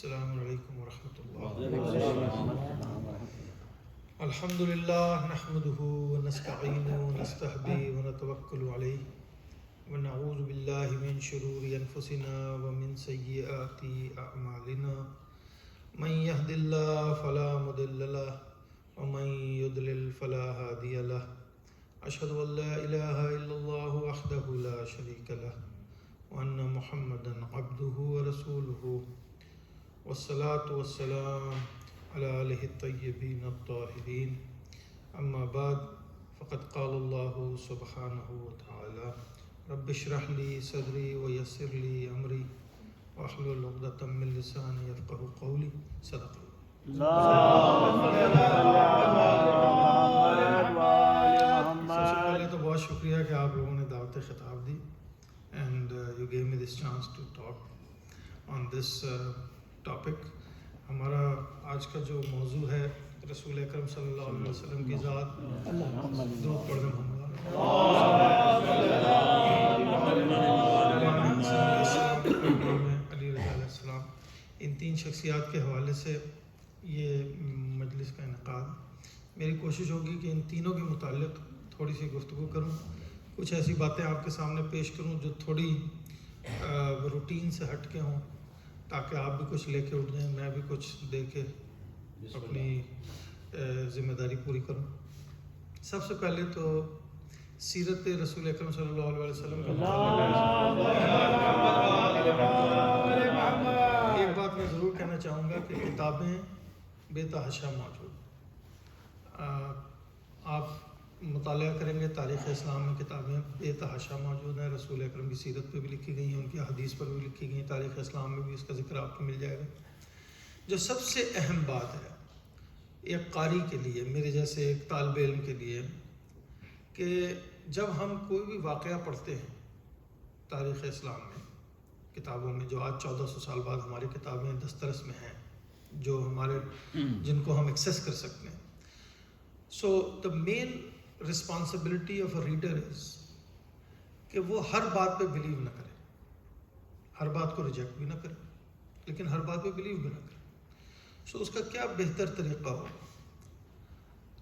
السلام علیکم ورحمۃ اللہ. الحمد للہ نحمده ونستعینه ونستهدیه ونتوکل علیہ ونعوذ باللہ من شرور انفسنا ومن سیئات اعمالنا من يهد الله فلا مضل له ومن يضلل فلا هادي له. اشهد ان لا اله الا الله وحده لا شريك له وان محمدا عبده ورسوله والصلاة والسلام على آلہ الطیبین الطاہرین. اما بعد فقد قال اللہ سبحانہ وتعالی رب اشرح لی صدری ویسر لی امری واحلل عقدۃ من لسانی یفقہوا قولی. صدق اللہ. سب سے پہلے تو بہت شکریہ کہ آپ لوگوں نے دعوت خطاب دی and you gave me this chance to talk on this topic. ہمارا آج کا جو موضوع ہے رسول اکرم صلی اللہ علیہ وسلم کی ذات. درود پڑھ دیں علی رضا علیہ السلام. ان تین شخصیات کے حوالے سے یہ مجلس کا انعقاد. میری کوشش ہوگی کہ ان تینوں کے متعلق تھوڑی سی گفتگو کروں, کچھ ایسی باتیں آپ کے سامنے پیش کروں جو تھوڑی روٹین سے ہٹ کے ہوں, تاکہ آپ بھی کچھ لے کے اٹھ جائیں, میں بھی کچھ دے کے اپنی ذمہ داری پوری کروں. سب سے پہلے تو سیرت رسول اکرم صلی اللہ علیہ وسلم کا ایک بات میں ضرور کہنا چاہوں گا کہ کتابیں بے تحاشا موجود. آپ مطالعہ کریں گے تاریخ اسلام میں کتابیں بے تحاشا موجود ہیں. رسول اکرم کی سیرت پہ بھی لکھی گئی ہیں, ان کی حدیث پر بھی لکھی گئی ہیں, تاریخ اسلام میں بھی اس کا ذکر آپ کو مل جائے گا. جو سب سے اہم بات ہے ایک قاری کے لیے, میرے جیسے ایک طالب علم کے لیے, کہ جب ہم کوئی بھی واقعہ پڑھتے ہیں تاریخ اسلام میں کتابوں میں, جو آج 1400 سال بعد ہماری کتابیں دسترس میں ہیں, جو ہمارے جن کو ہم ایکسیس کر سکتے ہیں. سو دا مین responsibility of a reader is کہ وہ ہر بات پہ بلیو نہ کرے, ہر بات کو ریجیکٹ بھی نہ کرے, لیکن ہر بات پہ بلیو بھی نہ کرے. سو اس کا کیا بہتر طریقہ ہو.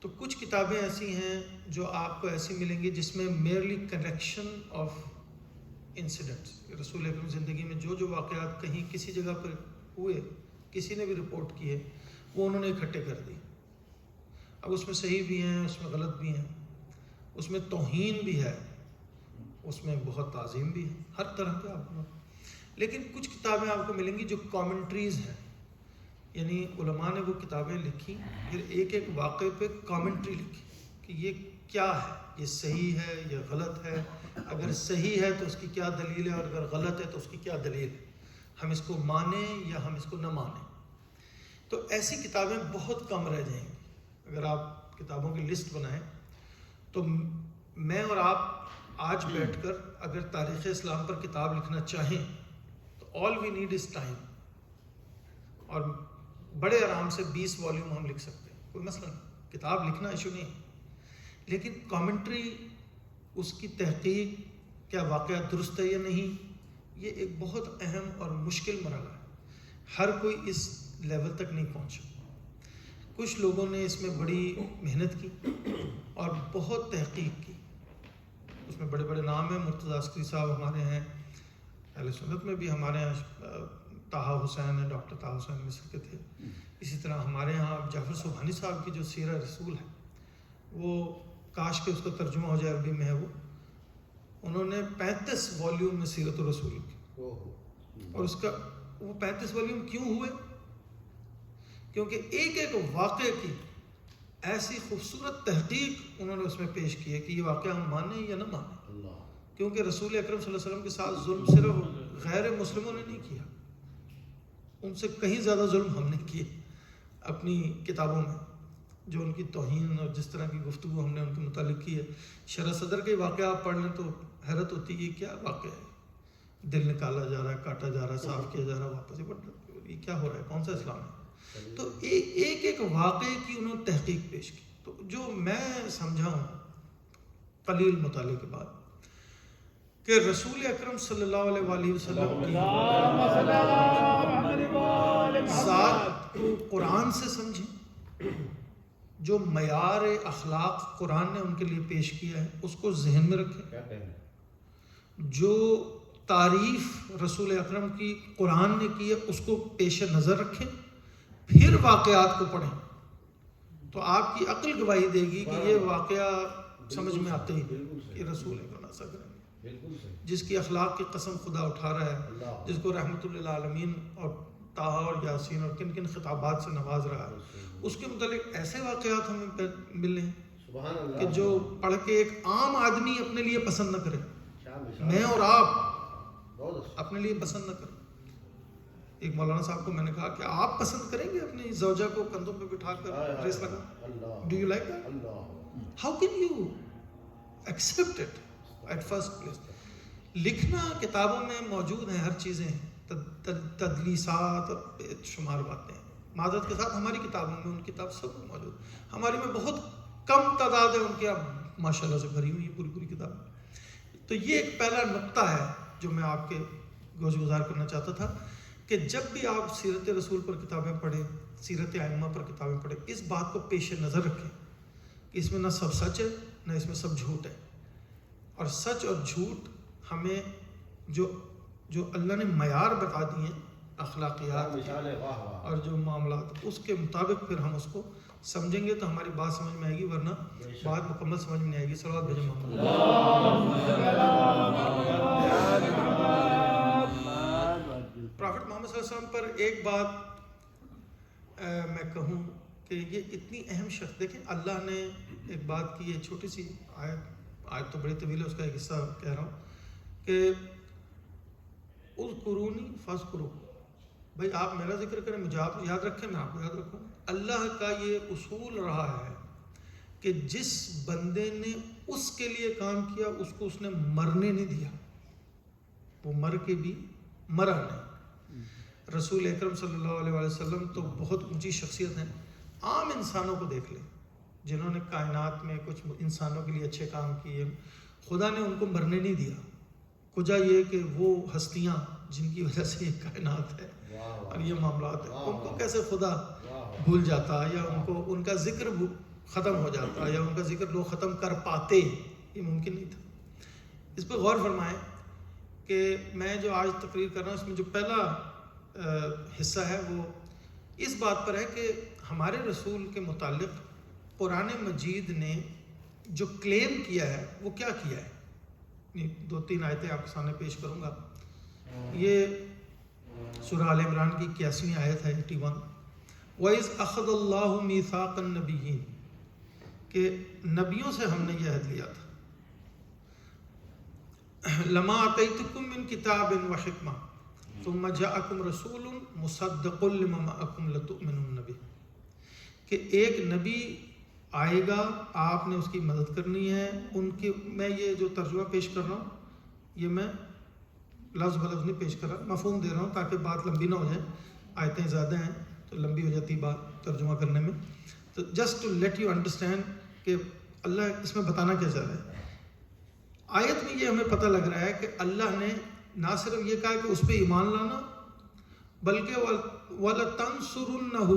تو کچھ کتابیں ایسی ہیں جو آپ کو ایسی ملیں گی جس میں میئرلی کنیکشن آف انسیڈنٹس, رسول اکرم زندگی میں جو واقعات کہیں کسی جگہ پر ہوئے, کسی نے بھی رپورٹ کیے, وہ انہوں نے اکٹھے کر دی. اب اس میں صحیح بھی ہیں, اس میں غلط بھی ہیں, اس میں توہین بھی ہے, اس میں بہت تعظیم بھی ہے, ہر طرح کے آپ کو. لیکن کچھ کتابیں آپ کو ملیں گی جو کامنٹریز ہیں, یعنی علماء نے وہ کتابیں لکھی, پھر ایک ایک واقعے پہ کامنٹری لکھی کہ یہ کیا ہے, یہ صحیح ہے, یہ غلط ہے, اگر صحیح ہے تو اس کی کیا دلیل ہے, اور اگر غلط ہے تو اس کی کیا دلیل ہے, ہم اس کو مانیں یا ہم اس کو نہ مانیں. تو ایسی کتابیں بہت کم رہ جائیں گی. اگر آپ کتابوں کی لسٹ بنائیں تو میں اور آپ آج بیٹھ کر اگر تاریخ اسلام پر کتاب لکھنا چاہیں تو آل وی نیڈ از ٹائم, اور بڑے آرام سے 20 والیوم ہم لکھ سکتے ہیں, کوئی مسئلہ نہیں, کتاب لکھنا ایشو نہیں. لیکن کامنٹری, اس کی تحقیق, کیا واقعہ درست ہے یا نہیں, یہ ایک بہت اہم اور مشکل مرحلہ ہے. ہر کوئی اس لیول تک نہیں پہنچا. کچھ لوگوں نے اس میں بڑی محنت کی اور بہت تحقیق کی, اس میں بڑے بڑے نام ہیں. مرتضیٰ عسکری صاحب ہمارے ہیں, اہل سنت میں بھی ہمارے یہاں طٰہٰ حسین ہیں, ڈاکٹر طٰہٰ حسین مصر کے تھے. اسی طرح ہمارے یہاں جعفر سبحانی صاحب کی جو سیرہ رسول ہے, وہ کاش کہ اس کا ترجمہ ہو جائے عربی میں ہے, وہ انہوں نے 35 والیوم میں سیرت الرسول کی. اور اس کا وہ 35 والیوم کیوں ہوئے؟ کیونکہ ایک ایک واقعے کی ایسی خوبصورت تحقیق انہوں نے اس میں پیش کی ہے کہ یہ واقعہ ہم مانیں یا نہ مانیں. کیونکہ رسول اکرم صلی اللہ علیہ وسلم کے ساتھ ظلم صرف غیر مسلموں نے نہیں کیا, ان سے کہیں زیادہ ظلم ہم نے کیے اپنی کتابوں میں. جو ان کی توہین اور جس طرح کی گفتگو ہم نے ان کے متعلق کی ہے, شرح صدر کے واقعہ آپ پڑھ لیں تو حیرت ہوتی ہے, یہ کیا واقعہ ہے, دل نکالا جا رہا ہے, کاٹا جا رہا ہے, صاف کیا جا رہا ہے, واپس یہ کیا ہو رہا ہے, کون سا اسلام ہے. تو ایک ایک واقعے کی انہوں نے تحقیق پیش کی. تو جو میں سمجھا ہوں قلیل مطالعے کے بعد کہ رسول اکرم صلی اللہ علیہ وسلم کی ذات کو قرآن سے سمجھیں، جو معیار اخلاق قرآن نے ان کے لیے پیش کیا ہے اس کو ذہن میں رکھیں، جو تعریف رسول اکرم کی قرآن نے کی ہے اس کو پیش نظر رکھیں، پھر واقعات کو پڑھیں تو آپ کی عقل گواہی دے گی کہ یہ واقعہ سمجھ میں آتے ہی کہ رسول اکرم ایسا کریں گے، جس کی اخلاق کی قسم خدا اٹھا رہا ہے، جس کو رحمت للعالمین اور طٰہٰ اور یاسین اور کن کن خطابات سے نواز رہا ہے، اس کے متعلق ایسے واقعات ہمیں ملیں کہ جو پڑھ کے ایک عام آدمی اپنے لیے پسند نہ کرے، میں اور آپ اپنے لیے پسند نہ کریں۔ ایک مولانا صاحب کو میں نے کہا کہ آپ پسند کریں گے اپنی زوجہ کو کندھوں پہ بٹھا کر ریس لگا؟ Do you like that? How can you accept it at first place? لکھنا کتابوں میں موجود ہیں، ہر چیزیں، تدلیسات اور بے شمار باتیں، معذرت کے ساتھ ہماری کتابوں میں ان کتاب سب موجود، ہماری میں بہت کم تعداد ہے ان کی، اب ماشاء اللہ سے بھری ہوئی ہے پوری کتاب۔ تو یہ ایک پہلا نقطہ ہے جو میں آپ کے گوش گزار کرنا چاہتا تھا کہ جب بھی آپ سیرت رسول پر کتابیں پڑھیں، سیرت ائمہ پر کتابیں پڑھیں، اس بات کو پیش نظر رکھیں کہ اس میں نہ سب سچ ہے نہ اس میں سب جھوٹ ہے، اور سچ اور جھوٹ ہمیں جو اللہ نے معیار بتا دیے ہیں اخلاقیات اور جو معاملات، اس کے مطابق پھر ہم اس کو سمجھیں گے تو ہماری بات سمجھ میں آئے گی، ورنہ بات مکمل سمجھ میں نہیں آئے گی۔ صلوات بھیجیں محمد۔ پرافٹ محمد صلی اللہ علیہ وسلم پر ایک بات میں کہوں کہ یہ اتنی اہم شخص، دیکھیں اللہ نے ایک بات کی ہے، چھوٹی سی آیت تو بڑی طویل ہے، اس کا ایک حصہ کہہ رہا ہوں کہ اذکرونی فاذکرکم، بھائی آپ میرا ذکر کریں، مجھے آپ یاد رکھیں، میں آپ کو یاد رکھوں۔ اللہ کا یہ اصول رہا ہے کہ جس بندے نے اس کے لیے کام کیا اس کو اس نے مرنے نہیں دیا، وہ مر کے بھی مرا نہیں۔ رسول اکرم صلی اللہ علیہ وسلم تو بہت اونچی شخصیت ہیں، عام انسانوں کو دیکھ لیں جنہوں نے کائنات میں کچھ انسانوں کے لیے اچھے کام کیے، خدا نے ان کو مرنے نہیں دیا۔ وجہ یہ کہ وہ ہستیاں جن کی وجہ سے یہ کائنات ہے اور یہ معاملات ہیں، ان کو کیسے خدا بھول جاتا، یا ان کا ذکر ختم ہو جاتا، یا ان کا ذکر لوگ ختم کر پاتے، یہ ممکن نہیں تھا۔ اس پہ غور فرمائیں کہ میں جو آج تقریر کر رہا ہوں اس میں جو پہلا حصہ ہے وہ اس بات پر ہے کہ ہمارے رسول کے متعلق قرآن مجید نے جو کلیم کیا ہے وہ کیا کیا ہے۔ 2-3 آیتیں آپ کے سامنے پیش کروں گا۔ یہ سورہ آل عمران کی 81ویں آیت ہے، 81۔ وَإِذْ أَخَذَ اللَّهُ مِيثَاقَ النَّبِيِّينَ، کہ نبیوں سے ہم نے یہ عہد لیا تھا، لَمَا آتَيْتُكُم مِّن كِتَابٍ وَحِكْمَةٍ ثُمَّ جَاءَكُمْ رَسُولٌ مُصَدِّقٌ لِّمَا مَعَكُمْ لَتُؤْمِنُنَّ بِهِ، کہ ایک نبی آئے گا، آپ نے اس کی مدد کرنی ہے۔ ان کی میں یہ جو ترجمہ پیش کر رہا ہوں یہ میں لفظ بلفظ نہیں پیش کر رہا، مفہوم دے رہا ہوں تاکہ بات لمبی نہ ہو جائے، آیتیں زیادہ ہیں تو لمبی ہو جاتی بات ترجمہ کرنے میں، تو just to let you understand کہ اللہ اس میں بتانا کیا چاہ رہا ہے۔ آیت میں یہ ہمیں پتہ لگ رہا ہے کہ اللہ نے نہ صرف یہ کہا کہ اس پہ ایمان لانا، بلکہ وَلَتَنْصُرُنَّهُ،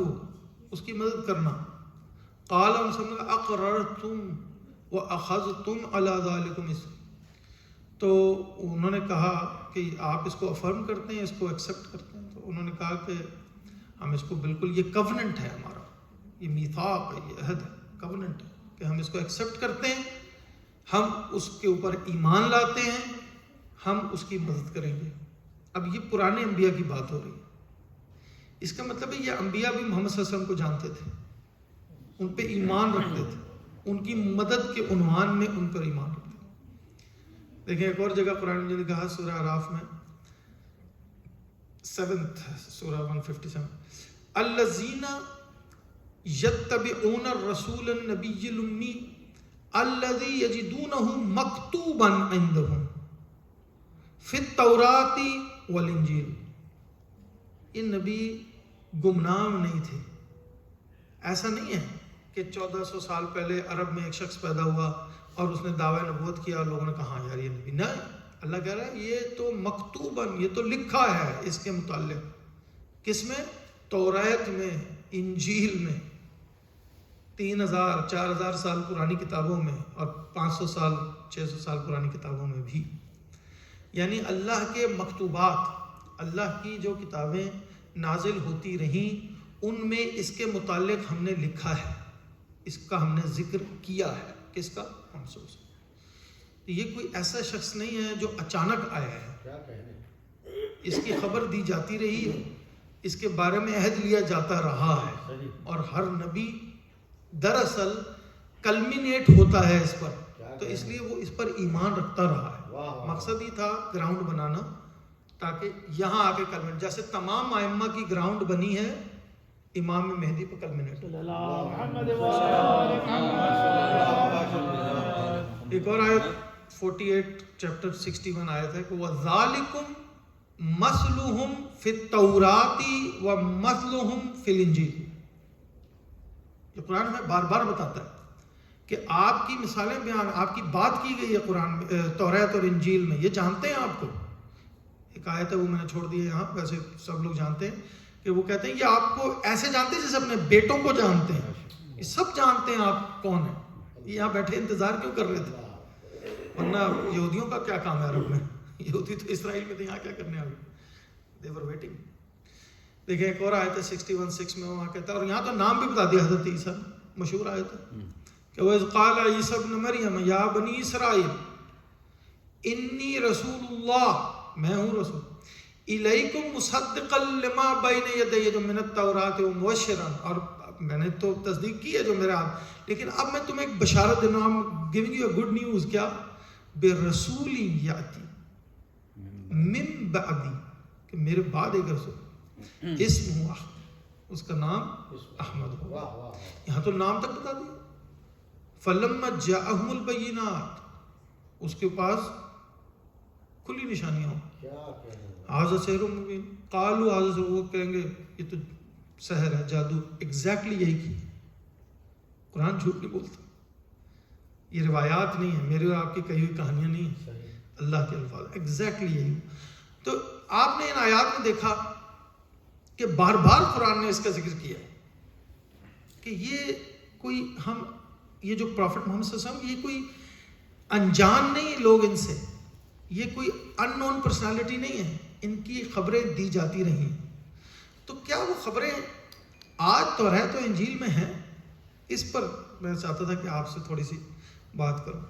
اس کی مدد کرنا۔ قَالَ أَقْرَرْتُمْ وَأَخَذْتُمْ عَلَى ذَلِكُمْ إِصْرِي، تو انہوں نے کہا کہ آپ اس کو افرم کرتے ہیں، اس کو ایکسیپٹ کرتے ہیں، تو انہوں نے کہا کہ ہم اس کو بالکل، یہ کووننٹ ہے ہمارا، یہ میثاق ہے، یہ عہد ہے، کووننٹ ہے کہ ہم اس کو ایکسیپٹ کرتے ہیں، ہم اس کے اوپر ایمان لاتے ہیں، ہم اس کی مدد کریں گے۔ اب یہ پرانے انبیاء کی بات ہو رہی ہے، اس کا مطلب ہے یہ انبیاء بھی محمد صلی اللہ علیہ وسلم کو جانتے تھے، ان پہ ایمان رکھتے تھے، ان کی مدد کے عنوان میں ان پر ایمان رکھتے تھے۔ دیکھیں ایک اور جگہ قرآن مجید نے کہا سورہ اعراف میں 7th سورہ 157، الذین یتبعون الرسول النبی الامی الذی یجدونہ مکتوبا عندہم فی التوراۃ والانجیل، یہ نبی گمنام نہیں تھے۔ ایسا نہیں ہے کہ 1400 سال پہلے عرب میں ایک شخص پیدا ہوا اور اس نے دعویٰ نبوت کیا اور لوگوں نے کہا یار یہ نبی، نہیں، اللہ کہہ رہا ہے یہ تو مکتوباً، یہ تو لکھا ہے اس کے متعلق، کس میں؟ توریت میں، انجیل میں، 3000 4000 سال پرانی کتابوں میں، اور 500 سال 600 سال پرانی کتابوں میں بھی، یعنی اللہ کے مکتوبات، اللہ کی جو کتابیں نازل ہوتی رہیں ان میں اس کے متعلق ہم نے لکھا ہے، اس کا ہم نے ذکر کیا ہے. کس کا؟ منصوص. یہ کوئی ایسا شخص نہیں ہے جو اچانک آیا ہے، اس کی خبر دی جاتی رہی ہے، اس کے بارے میں عہد لیا جاتا رہا ہے، اور ہر نبی دراصل کلمینیٹ ہوتا ہے اس پر، تو اس لیے وہ اس پر ایمان رکھتا رہا ہے. مقصد ہی تھا گراؤنڈ بنانا تاکہ یہاں آ کے کلمینیٹ، جیسے تمام ائمہ کی گراؤنڈ بنی ہے امام مہدی پر کلمینیٹ. ایک اور آیت 48 چیپٹر 61 آیت ہے کہ وَذَالِكُمْ مَثْلُهُمْ فِي التَّوْرَاةِ وَمَثْلُهُمْ فِي الْإِنْجِيلِ. یہ قرآن میں بار بار بتاتا ہے کہ آپ کی مثالیں بیان، آپ کی بات کی گئی ہے قرآن میں، توریت اور انجیل میں، یہ جانتے ہیں آپ کو. ایک آیت ہے وہ میں نے چھوڑ دی ہے یہاں، ویسے سب لوگ جانتے ہیں کہ وہ کہتے ہیں یہ آپ کو ایسے جانتے ہیں جیسے اپنے بیٹوں کو جانتے ہیں، یہ سب جانتے ہیں آپ کون ہیں. یہ یہاں بیٹھے انتظار کیوں کر رہے تھے؟ ورنہ یہودیوں کا کیا کام ہے عرب میں؟ یہودی تو اسرائیل میں تھے، یہاں کیا کرنے آئے؟ they were waiting. دیکھیں ایک اور آیت ہے 61:6 میں، وہاں کہتا ہے، اور یہاں تو نام بھی بتا دیا حضرت عیسیٰ، مشہور آیت ہے کہ وَإِذْ قَالَ عِيسَى ابْنُ مَرْيَمَ يَا بَنِي إِسْرَائِيلَ إِنِّي رَسُولُ اللَّهِ، میں ہوں رسول، إِلَيْكُمْ مُصَدِّقًا لِمَا بَيْنَ يَدَيَّ مِنَ التَّوْرَاةِ وَمُبَشِّرًا، اور میں نے تو تصدیق کی ہے جو میرے ہاتھ، لیکن اب میں تمہیں ایک بشارت دے رہا ہوں، giving you a good news. کیا؟ بِرَسُولٍ يَأْتِي مِن بَعْدِي، کہ میرے بعد ایک رسول، اسمہ احمد، اس کا نام احمد ہو. یہاں تو نام تک بتا دیا. فَلَمَّا جَاءَهُمُ الْبَيِّنَاتُ، اس کے پاس کھلی نشانیاں ہوں. هَذَا سِحْرٌ مُبِينٌ، قَالُوا هَذَا سِحْرٌ، وہ کہیں گے یہ تو سحر ہے، جادو. ایگزیکٹلی یہی کی. قرآن جھوٹ نہیں بولتا، یہ روایات نہیں ہیں، میرے اور آپ کی کہی ہوئی کہانیاں نہیں ہیں، اللہ کے الفاظ. ایگزیکٹلی یہی. تو آپ نے ان آیات میں دیکھا کہ بار بار قرآن نے اس کا ذکر کیا کہ یہ کوئی ہم، یہ جو پروفٹ محمد صلی اللہ علیہ وسلم، یہ کوئی انجان نہیں لوگ ان سے، یہ کوئی ان نون پرسنالٹی نہیں ہے، ان کی خبریں دی جاتی رہی. تو کیا وہ خبریں آج توریت و انجیل میں ہیں؟ اس پر میں چاہتا تھا کہ آپ سے تھوڑی سی بات کروں.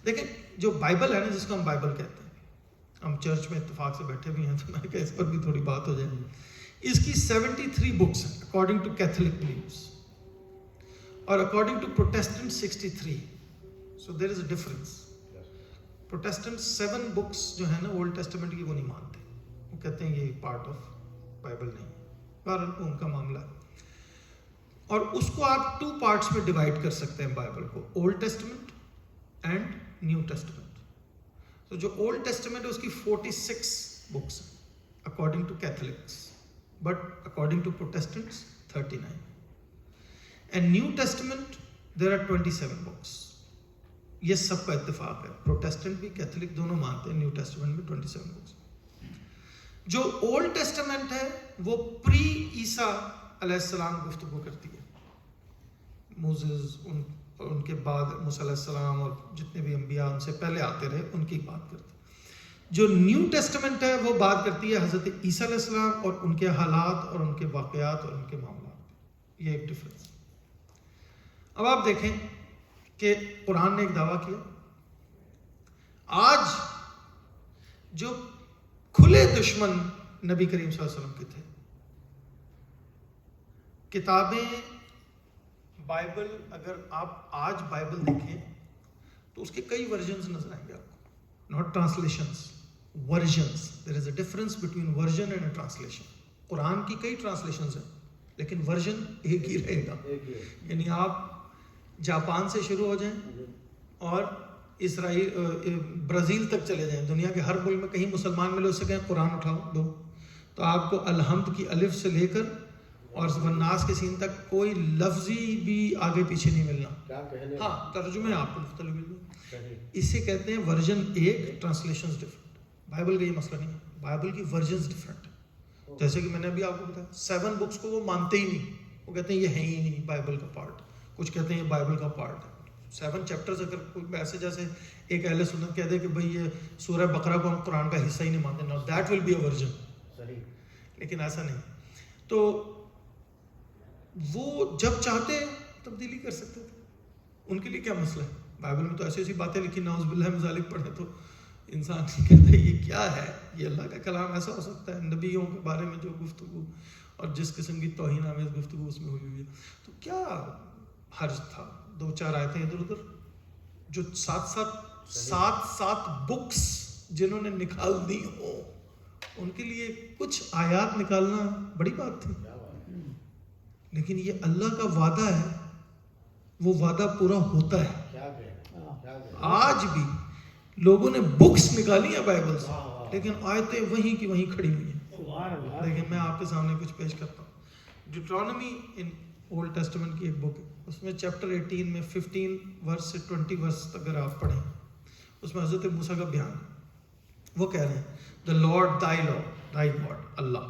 دیکھیں جو بائبل ہے نا، جس کو ہم بائبل کہتے ہیں، ہم چرچ میں اتفاق سے بیٹھے بھی ہیں تو میں کہا اس پر بھی تھوڑی بات ہو جائے. اس کی 73 بکس ہیں اکارڈنگ ٹو کیتھولک بلیفس، اور according to Protestant 63. So there is a difference. Protestant 7 books جو ہیں نا اولڈ ٹیسٹمنٹ کی، وہ نہیں مانتے، وہ کہتے ہیں یہ پارٹ آف بائبل نہیں. بہرحال ان کا معاملہ ہے. اور اس کو آپ 2 پارٹس میں ڈیوائڈ کر سکتے ہیں بائبل کو، old testament and New testament. تو جو اولڈ ٹیسٹمنٹ ہے اس کی 46 بکس ہیں according to Catholics, but according to Protestants 39. And New Testament there are 27 books. یہ سب کا اتفاق ہے، پروٹیسٹنٹ بھی کیتھولک دونوں مانتے ہیں نیو ٹیسٹمنٹ میں 27 بکس. جو اولڈ ٹیسٹمنٹ ہے وہ پری عیسیٰ علیہ السلام گفتگو کرتی ہے. موسیس، ان کے بعد موسیٰ علیہ السلام اور جتنے بھی انبیاء ان سے پہلے آتے رہے، ان کی بات کرتی ہے. جو نیو ٹیسٹمنٹ ہے وہ بات کرتی ہے حضرت عیسیٰ علیہ السلام اور ان کے حالات اور ان کے واقعات اور ان کے معاملات. یہ ایک ڈفرنس. اب آپ دیکھیں کہ قرآن نے ایک دعویٰ کیا. آج جو کھلے دشمن نبی کریم صلی اللہ علیہ وسلم کے تھے، کتابیں، بائبل، اگر آپ آج بائبل دیکھیں تو اس کے کئی ورژنز نظر آئیں گے آپ کو. Not translations, versions. There is a difference between version and a translation. Quran کی کئی ٹرانسلیشنز ہیں لیکن ورژن ایک ہی رہے گا. یعنی آپ جاپان سے شروع ہو جائیں اور اسرائیل، برازیل تک چلے جائیں، دنیا کے ہر ملک میں کہیں مسلمان ملے، اس سے کہیں قرآن اٹھاؤ دو، تو آپ کو الحمد کی الف سے لے کر اور والناس کے سین تک کوئی لفظی بھی آگے پیچھے نہیں ملنا. ہاں ترجمے آپ کو مختلف ملیں. اسے کہتے ہیں ورژن ایک، ٹرانسلیشنز ڈفرنٹ. بائبل کا یہ مسئلہ نہیں ہے، بائبل کی ورژنز ڈفرنٹ ہے. جیسے کہ میں نے ابھی آپ کو بتایا 7 بکس کو وہ مانتے ہی نہیں, وہ کہتے ہیں یہ ہے ہی نہیں بائبل کا پارٹ, کچھ کہتے ہیں یہ بائبل کا پارٹ ہے. 7 چیپٹرز اگر کوئی ایسے جیسے ایک اہل سنت کہہ دے کہ بھئی یہ سورہ بقرہ کو ہم قرآن کا حصہ ہی نہیں مانتے, now that will be a version, لیکن ایسا نہیں. تو وہ جب چاہتے تبدیلی کر سکتے تھے, ان کے لیے کیا مسئلہ ہے؟ بائبل میں تو ایسی ایسی باتیں لکھی, نعوذ باللہ من ذالک پڑھے تو انسان کہتا ہے یہ کیا ہے, یہ اللہ کا کلام ایسا ہو سکتا ہے؟ نبیوں کے بارے میں جو گفتگو اور جس قسم کی توہین آمیز گفتگو اس میں ہوئی ہوئی ہے, تو کیا حرج تھا 2-4 آیتیں ادھر ادھر جو 7 بکس جنہوں نے نکال دی ہوں, ان کے لیے کچھ آیات نکالنا بڑی بات تھی. لیکن یہ اللہ کا وعدہ ہے, وہ وعدہ پورا ہوتا ہے. آج بھی لوگوں نے بکس نکالی ہیں بائبل سے, لیکن آیتیں وہیں کی وہیں کھڑی ہوئی ہیں. لیکن میں آپ کے سامنے کچھ پیش کرتا ہوں. ڈیوٹرانومی ان اولڈ ٹیسٹمنٹ کی ایک بک ہے, اس میں چیپٹر 18 میں 15 ورس سے 20 ورس تک اگر آپ پڑھیں, اس میں حضرت موسیٰ کا بیان, وہ کہہ رہے ہیں the Lord thy God Allah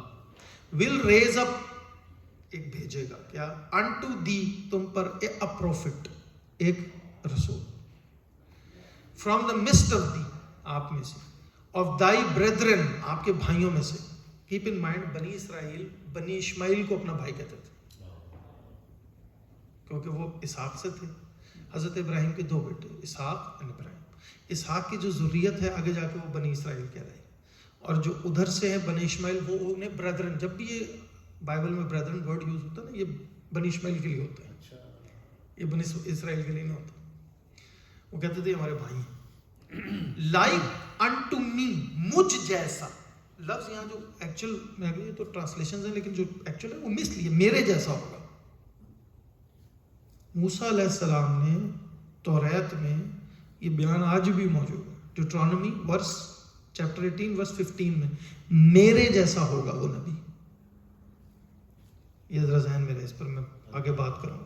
will raise up, ایک بھیجے گا کیا, unto thee تم پر a prophet, ایک رسول, from the midst of thee آپ میں سے, of thy brethren آپ کے بھائیوں میں سے. keep in mind بنی اسرائیل بنی اسماعیل کو اپنا بھائی کہتے تھے کیونکہ وہ اسحاق سے تھے. حضرت ابراہیم کے 2 بیٹے اسحاق اور ابراہیم. اسحاق کی جو ذریت ہے آگے جا کے وہ بنی اسرائیل کہہ رہے ہیں, اور جو ادھر سے ہے بنی اسماعیل وہ انہیں بردرن, جب بھی یہ بائبل میں بردرن ورڈ یوز ہوتا ہے نا, یہ بنی اسماعیل کے لیے ہوتا ہے, یہ بنی اسرائیل کے لیے نہیں ہوتا. وہ کہتے تھے ہمارے بھائی ہیں. لائک انٹو می, مجھ جیسا, لفظ یہاں جو ایکچوئل میں یہ تو ٹرانسلیشنز ہیں, لیکن جو ایکچوئل ہے وہ مثل ہے, میرے جیسا ہوگا. موسیٰ علیہ السلام نے توریت میں یہ بیان آج بھی موجود ہے, ڈیوٹرانومی ورس چیپٹر 18 ورس 15 میں, میرے جیسا ہوگا وہ نبی. یہ ذرا ذہن میں رہے, اس پر میں آگے بات کروں گا.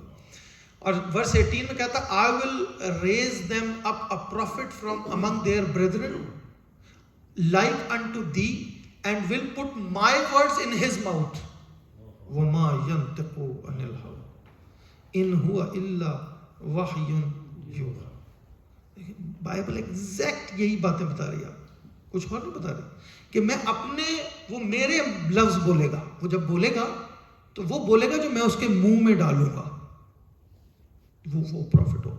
اور ورس 18 میں کہتا I will raise them up a prophet from among their brethren like unto thee and will put my words in his mouth وما ينطق عن الهوى ان هو الا وحی یوحی. بائبل ایگزیکٹ یہی باتیں بتا رہی ہے, آپ کچھ اور نہیں بتا رہی کہ میں اپنے, وہ میرے لفظ بولے گا, وہ جب بولے گا تو وہ بولے گا جو میں اس کے منہ میں ڈالوں گا, وہ پروفٹ ہو.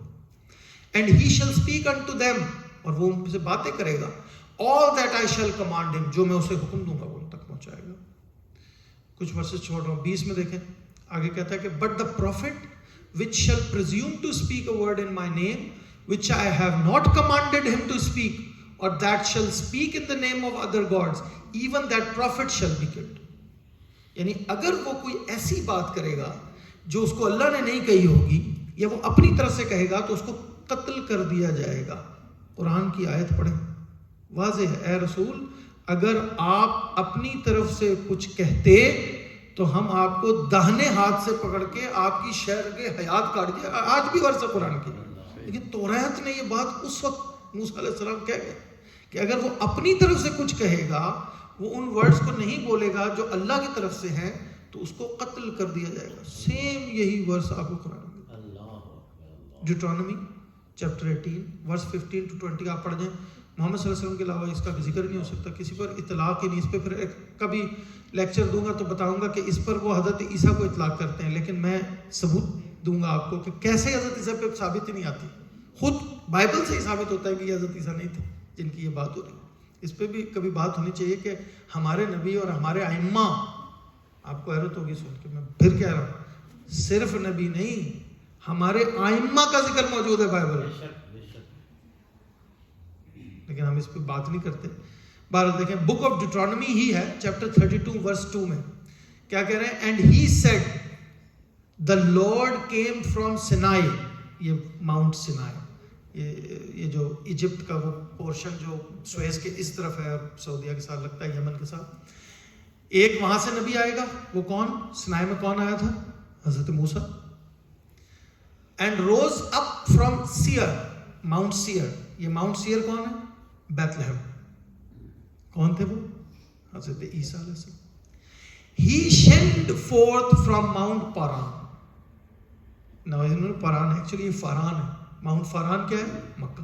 اینڈ ہی شل اسپیک انٹو دیم, اور وہ ان سے باتیں کرے گا, all that I shall command him, جو میں اسے حکم دوں گا وہ ان تک پہنچائے گا. کچھ ورسز چھوڑ رہا ہوں, 20 میں دیکھیں آگے کہتا ہے کہ but the prophet which shall presume to speak a word in my name which I have not commanded him to speak, or that shall speak in the name of other gods, even that prophet shall be killed. یعنی اگر وہ کوئی ایسی بات کرے گا جو اس کو اللہ نے نہیں کہی ہوگی, یا وہ اپنی طرف سے کہے گا, تو اس کو قتل کر دیا جائے گا. قرآن کی آیت پڑھیں, واضح ہے. اے رسول اگر آپ اپنی طرف سے کچھ کہتے تو ہم آپ کو داہنے ہاتھ سے پکڑ کے آپ کی شہر کے حیات کاٹ کے, آج بھی ورثہ قرآن کی. لیکن توریت نے یہ بات اس وقت موسیٰ علیہ السلام کہہ گئے کہ اگر وہ اپنی طرف سے کچھ کہے گا, وہ ان ورڈز کو نہیں بولے گا جو اللہ کی طرف سے ہیں, تو اس کو قتل کر دیا جائے گا. سیم یہی ورس آپ کو قرآن میں ڈیوٹرانومی چیپٹر 18 ورس 15 to 20 آپ پڑھ جائیں. محمد صلی اللہ علیہ وسلم کے علاوہ اس کا ذکر نہیں ہو سکتا, کسی پر اطلاق ہی نہیں. اس پہ پھر کبھی لیکچر دوں گا تو بتاؤں گا کہ اس پر وہ حضرت عیسیٰ کو اطلاق کرتے ہیں, لیکن میں ثبوت دوں گا آپ کو کہ کیسے حضرت عیسیٰ پہ ثابت ہی نہیں آتی. خود بائبل سے ہی ثابت ہوتا ہے کہ یہ حضرت عیسیٰ نہیں تھے جن کی یہ بات ہو رہی. اس پہ بھی کبھی بات ہونی چاہیے کہ ہمارے نبی اور ہمارے ائمہ, آپ کو حیرت ہوگی سن کے میں پھر کہہ رہا ہوں, صرف نبی نہیں, ہمارے ائمہ کا ذکر موجود ہے بائبل میں, لیکن ہم اس پہ بات نہیں کرتے. بہرحال دیکھیں بک آف ڈیوٹرانومی ہی ہے, چیپٹر 32 ورس 2 میں کیا کہہ رہے ہیں, and he said the Lord came from Sinai, یہ ماؤنٹ سینائی, یہ جو ایجپٹ کا وہ پورشن جو سویز کے اس طرف ہے, سعودیہ کے ساتھ لگتا ہے, یمن کے ساتھ, ایک وہاں سے نبی آئے گا. وہ کون؟ سینائی میں کون آیا تھا؟ حضرت Musa. And rose up from Seir, mount Seir. یہ ماؤنٹ سیئر کون ہے؟ بیتھ لہم. کون تھے وہ؟ حضرت عیسیٰ علیہ السلام. He shined forth from Mount Paran. Now انہوں نے پاران ہے, ایکچولی یہ فاران ہے. ماؤنٹ فاران کیا ہے؟ مکہ.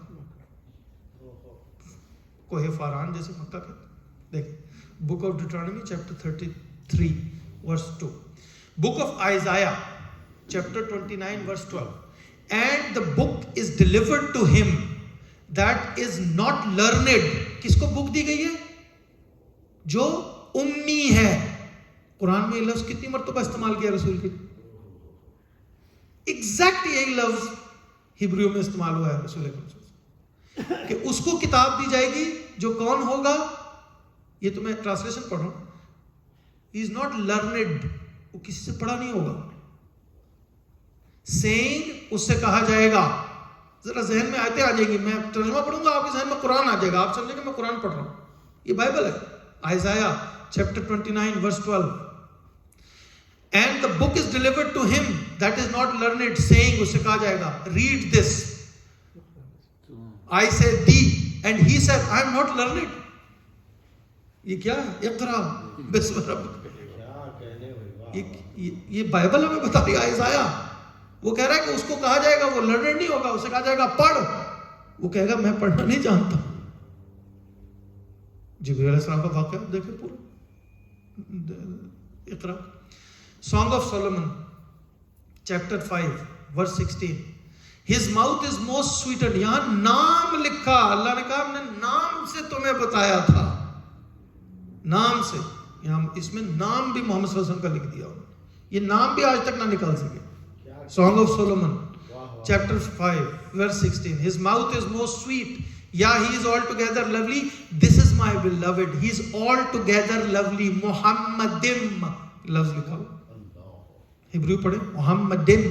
کوہ فاران جیسے مکہ کہتے ہیں. دیکھیں book of Deuteronomy chapter 33 verse 2, book of Isaiah chapter 29 verse 12. And the book is delivered to him that is not learned. کس کو بک دی گئی ہے؟ جو امی ہے. قرآن میں یہ لفظ کتنی مرتبہ استعمال کیا رسول کے؟ ایگزیکٹ یہی لفظ ہبریو میں استعمال ہوا ہے رسول اکرم کہ اس کو کتاب دی جائے گی جو کون ہوگا. یہ تو میں ٹرانسلیشن پڑھ رہا ہوں. ہی از ناٹ لرنڈ, وہ کسی سے پڑھا نہیں ہوگا. سینگ, اس سے کہا جائے گا, ذرا ذہن میں آیتیں آ جائیں گی, میں ترجمہ پڑھوں گا آپ کے ذہن میں قرآن آ جائے گا, آپ سمجھیں گے میں قرآن پڑھ رہا ہوں. یہ بائبل ہے. آئزایا chapter 29 verse 12. And the book is delivered to him that is not learned, saying, اس سے کہا جائے گا, read this. I said thee, and he said, I am not learned. یہ کیا ہے؟ اقرا بسم ربک. یہ بائبل ہمیں بتا رہی ہے. آئزایا وہ کہہ رہا ہے کہ اس کو کہا جائے گا وہ لرنڈ نہیں ہوگا, اسے کہا جائے گا پڑھ, وہ کہے گا میں پڑھنا نہیں جانتا. جبریل علیہ السلام کا واقعہ دیکھیں پورا. اقرا. Song of Solomon chapter 5 verse 16. His mouth is most sweetened. یہاں نام لکھا, اللہ نے کہا ہم نے نام سے تمہیں بتایا تھا, نام سے. یہاں اس میں نام بھی محمد صلی اللہ علیہ وسلم کا لکھ دیا. یہ نام بھی آج تک نہ نکال سکے. Song of Solomon chapter 5 verse 16. His mouth is most sweet. Yeah, he is altogether lovely. This is my beloved. He is altogether lovely. Muhammadim لفظ لکھا ہوا. ہبریو پڑھیں محمدن.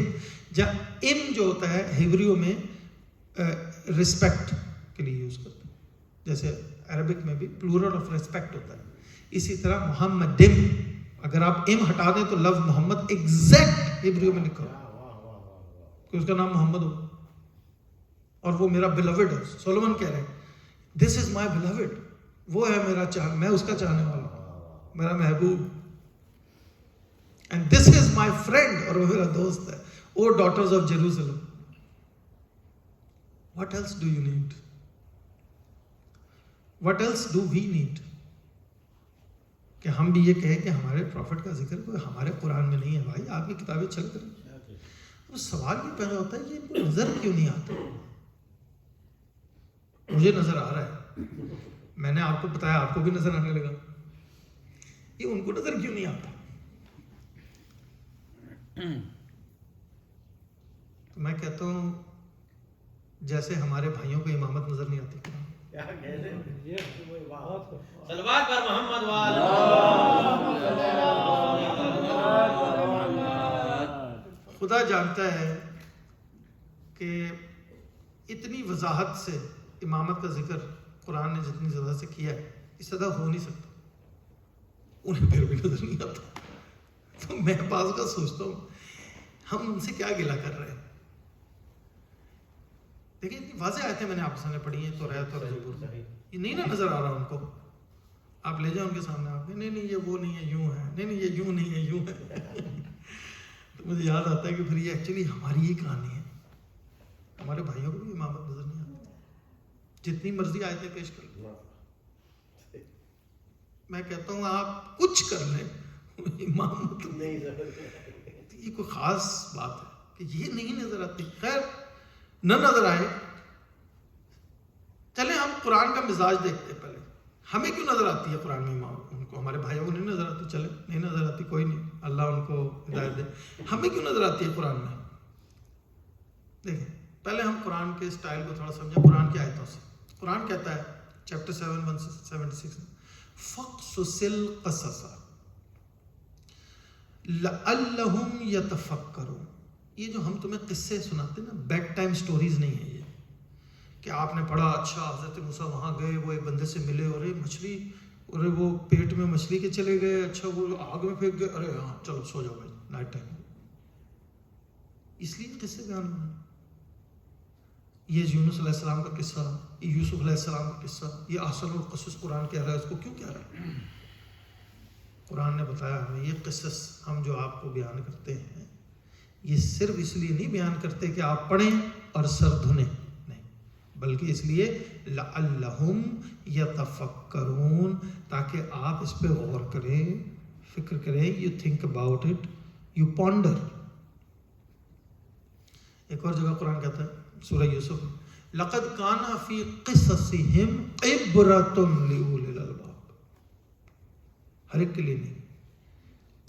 ام جو ہوتا ہے ہبریو میں رسپیکٹ کے لیے یوز کرتے ہیں, جیسے عربک میں بھی پلورل آف رسپیکٹ ہوتا ہے. اسی طرح محمدن اگر آپ ام ہٹا دیں تو لفظ محمد ایگزیکٹ ہبریو میں لکھا ہوا کہ اس کا نام محمد ہو اور وہ میرا بلوڈ ہے. سولومن کہہ رہے ہیں دس از مائی بلوڈ, وہ ہے میرا میں اس کا چاہنے والا ہوں, میرا محبوب. And this is my friend, اور وہ میرا دوست ہے. Oh daughters of Jerusalem, what else do you need? What else do we need? کہ ہم بھی یہ کہیں کہ ہمارے پروفٹ کا ذکر کوئی ہمارے قرآن میں نہیں ہے. بھائی آپ کی کتابیں چل کر تو سوال یہ پیدا ہوتا ہے کہ ان کو نظر کیوں نہیں آتا؟ مجھے نظر آ رہا ہے, میں نے آپ کو بتایا, آپ کو بھی نظر آنے لگا. یہ ان کو نظر کیوں نہیں آتا؟ تو میں کہتا ہوں جیسے ہمارے بھائیوں کو امامت نظر نہیں آتی. صلوات پر محمد خدا جانتا ہے کہ اتنی وضاحت سے امامت کا ذکر قرآن نے جتنی زیادہ سے کیا ہے اس ادا ہو نہیں سکتا. انہیں پھر بھی نظر نہیں آتا. تو میں بعض کا سوچتا ہوں ہم ان سے کیا گلہ کر رہے ہیں. دیکھیں اتنی واضح آیتیں میں نے آپ کے سامنے پڑھی ہیں توریت اور زبور میں, یہ نہیں نا نظر آ رہا ان کو. آپ لے جائیں ان کے سامنے, آپ نہیں نہیں یہ وہ نہیں ہے یوں ہے, نہیں نہیں یہ یوں نہیں ہے یوں ہے. تو مجھے یاد آتا ہے کہ پھر یہ ایکچولی ہماری ہی کہانی ہے. ہمارے بھائیوں کو بھی امامت نظر نہیں آتی, جتنی مرضی آیتیں پیش کر لیں. میں کہتا ہوں آپ کچھ کر لیں امامت نہیں. یہ کوئی خاص بات ہے کہ یہ نہیں نظر آتی. خیر نہ نظر آئے, چلیں ہم قرآن کا مزاج دیکھتے ہیں. پہلے ہمیں کیوں نظر آتی ہے قرآن میں امام, ان کو ہمارے بھائیوں کو نہیں نظر آتی. چلے نہیں نظر آتی, کوئی نہیں, اللہ ان کو ہدایت دے. ہمیں کیوں نظر آتی ہے قرآن میں؟ دیکھیں پہلے ہم قرآن کے اسٹائل کو تھوڑا سمجھیں قرآن کی آیتوں سے. قرآن کہتا ہے چیپٹر 7 176 فَقْصُصِ الْقَصَصَ لَعَلَّهُمْ يَتَفَكَّرُونَ. یہ جو ہم تمہیں قصے سناتے ہیں نا, بیڈ ٹائم سٹوریز نہیں ہے یہ کہ آپ نے پڑھا اچھا حضرت موسیٰ وہاں گئے, وہ ایک بندے سے ملے, اور مچھلی, اور وہ پیٹ میں مچھلی کے چلے گئے, اچھا وہ آگ میں پھینک گئے, ارے ہاں چلو سو جاؤ بھائی نائٹ ٹائم. اس لیے قصے بیان ہوئے. یہ یونس علیہ السلام کا قصہ, یہ یوسف علیہ السلام کا قصہ, یہ احسن القصص قرآن کہہ رہا ہے. اس کو کیوں کہہ رہا ہے؟ قرآن نے بتایا ہمیں یہ قصص ہم جو آپ کو بیان کرتے ہیں یہ صرف اس لیے نہیں بیان کرتے کہ آپ پڑھیں اور سر دھنیں، نہیں، بلکہ اس لیے لعلہم یتفکرون، تاکہ آپ اس پہ غور کریں، فکر کریں، you think about it, you ponder. ایک اور جگہ قرآن کہتا ہے سورہ یوسف میں لقد کان فی قصصہم عبرۃ لأولی الالباب. ہر ایک کے لیے نہیں،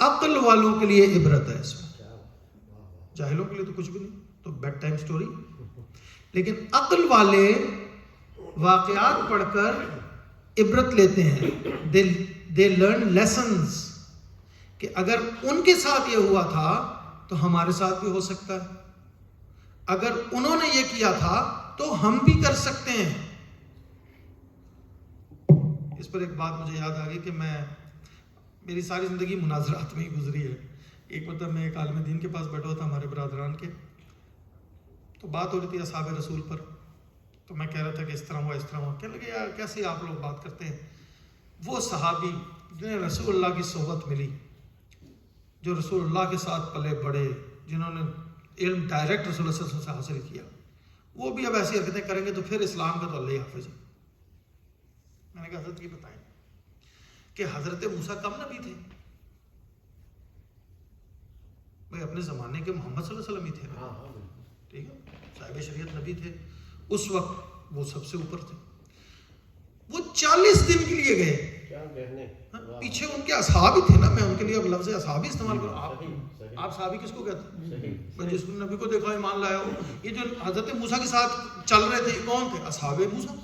عقل والوں کے لیے عبرت ہے اس میں، جاہلوں کے لیے تو کچھ بھی نہیں، تو بیڈ ٹائم سٹوری. لیکن عقل والے واقعات پڑھ کر عبرت لیتے ہیں. they learn lessons کہ اگر ان کے ساتھ یہ ہوا تھا تو ہمارے ساتھ بھی ہو سکتا ہے، اگر انہوں نے یہ کیا تھا تو ہم بھی کر سکتے ہیں. اس پر ایک بات مجھے یاد آ گئی کہ میری ساری زندگی مناظرات میں ہی گزری ہے. ایک مطلب میں ایک عالم دین کے پاس بیٹھا تھا ہمارے برادران کے، تو بات ہو رہی تھی اصحاب رسول پر، تو میں کہہ رہا تھا کہ اس طرح ہوا اس طرح ہوا. کہنے لگے یار کیسے آپ لوگ بات کرتے ہیں؟ وہ صحابی جنہیں رسول اللہ کی صحبت ملی، جو رسول اللہ کے ساتھ پلے بڑے، جنہوں نے علم ڈائریکٹ رسول اللہ صلی اللہ علیہ وسلم سے حاصل کیا، وہ بھی اب ایسی حرکتیں کریں گے تو پھر اسلام کا تو اللہ ہی حافظ ہے. میں نے کہا حضرت یہ بتائیں کہ حضرت موسیٰ کب نبی تھے؟ بھائی اپنے زمانے کے محمد صلی اللہ علیہ وسلم ہی تھے، ٹھیک ہے، صاحب شریعت نبی تھے، اس وقت وہ سب سے اوپر تھے. وہ 40 دن کے لیے گئے، پیچھے ان کے اصحاب ہی تھے نا، میں ان کے لیے اب لفظ اصحابی استعمال کروں. آپ صحابی کس کو کہتے ہیں؟ جس کو نبی کو دیکھا ایمان لایا ہو. یہ جو حضرت موسیٰ کے ساتھ چل رہے تھے یہ کون تھے؟ اصحاب موسیٰ.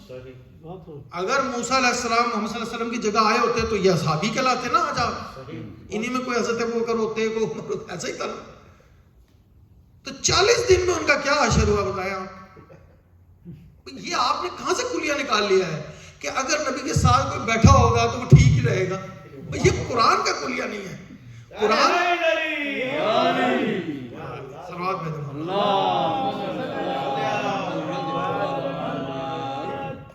اگر موسیٰ علیہ السلام محمد صلی اللہ علیہ وسلم کی جگہ آئے ہوتے تو یہ اصحابی کہلاتے نا. آج آپ انہی میں کوئی حضرت ابو بکر ہوتے، کوئی ایسا ہی تھا. تو 40 دن میں ان کا کیا حشر ہوا بتایا آپ؟ یہ آپ نے کہاں سے کلیہ نکال لیا ہے کہ اگر نبی کے ساتھ کوئی بیٹھا ہوگا تو وہ ٹھیک ہی رہے گا؟ یہ قرآن کا کلیہ نہیں ہے. قرآن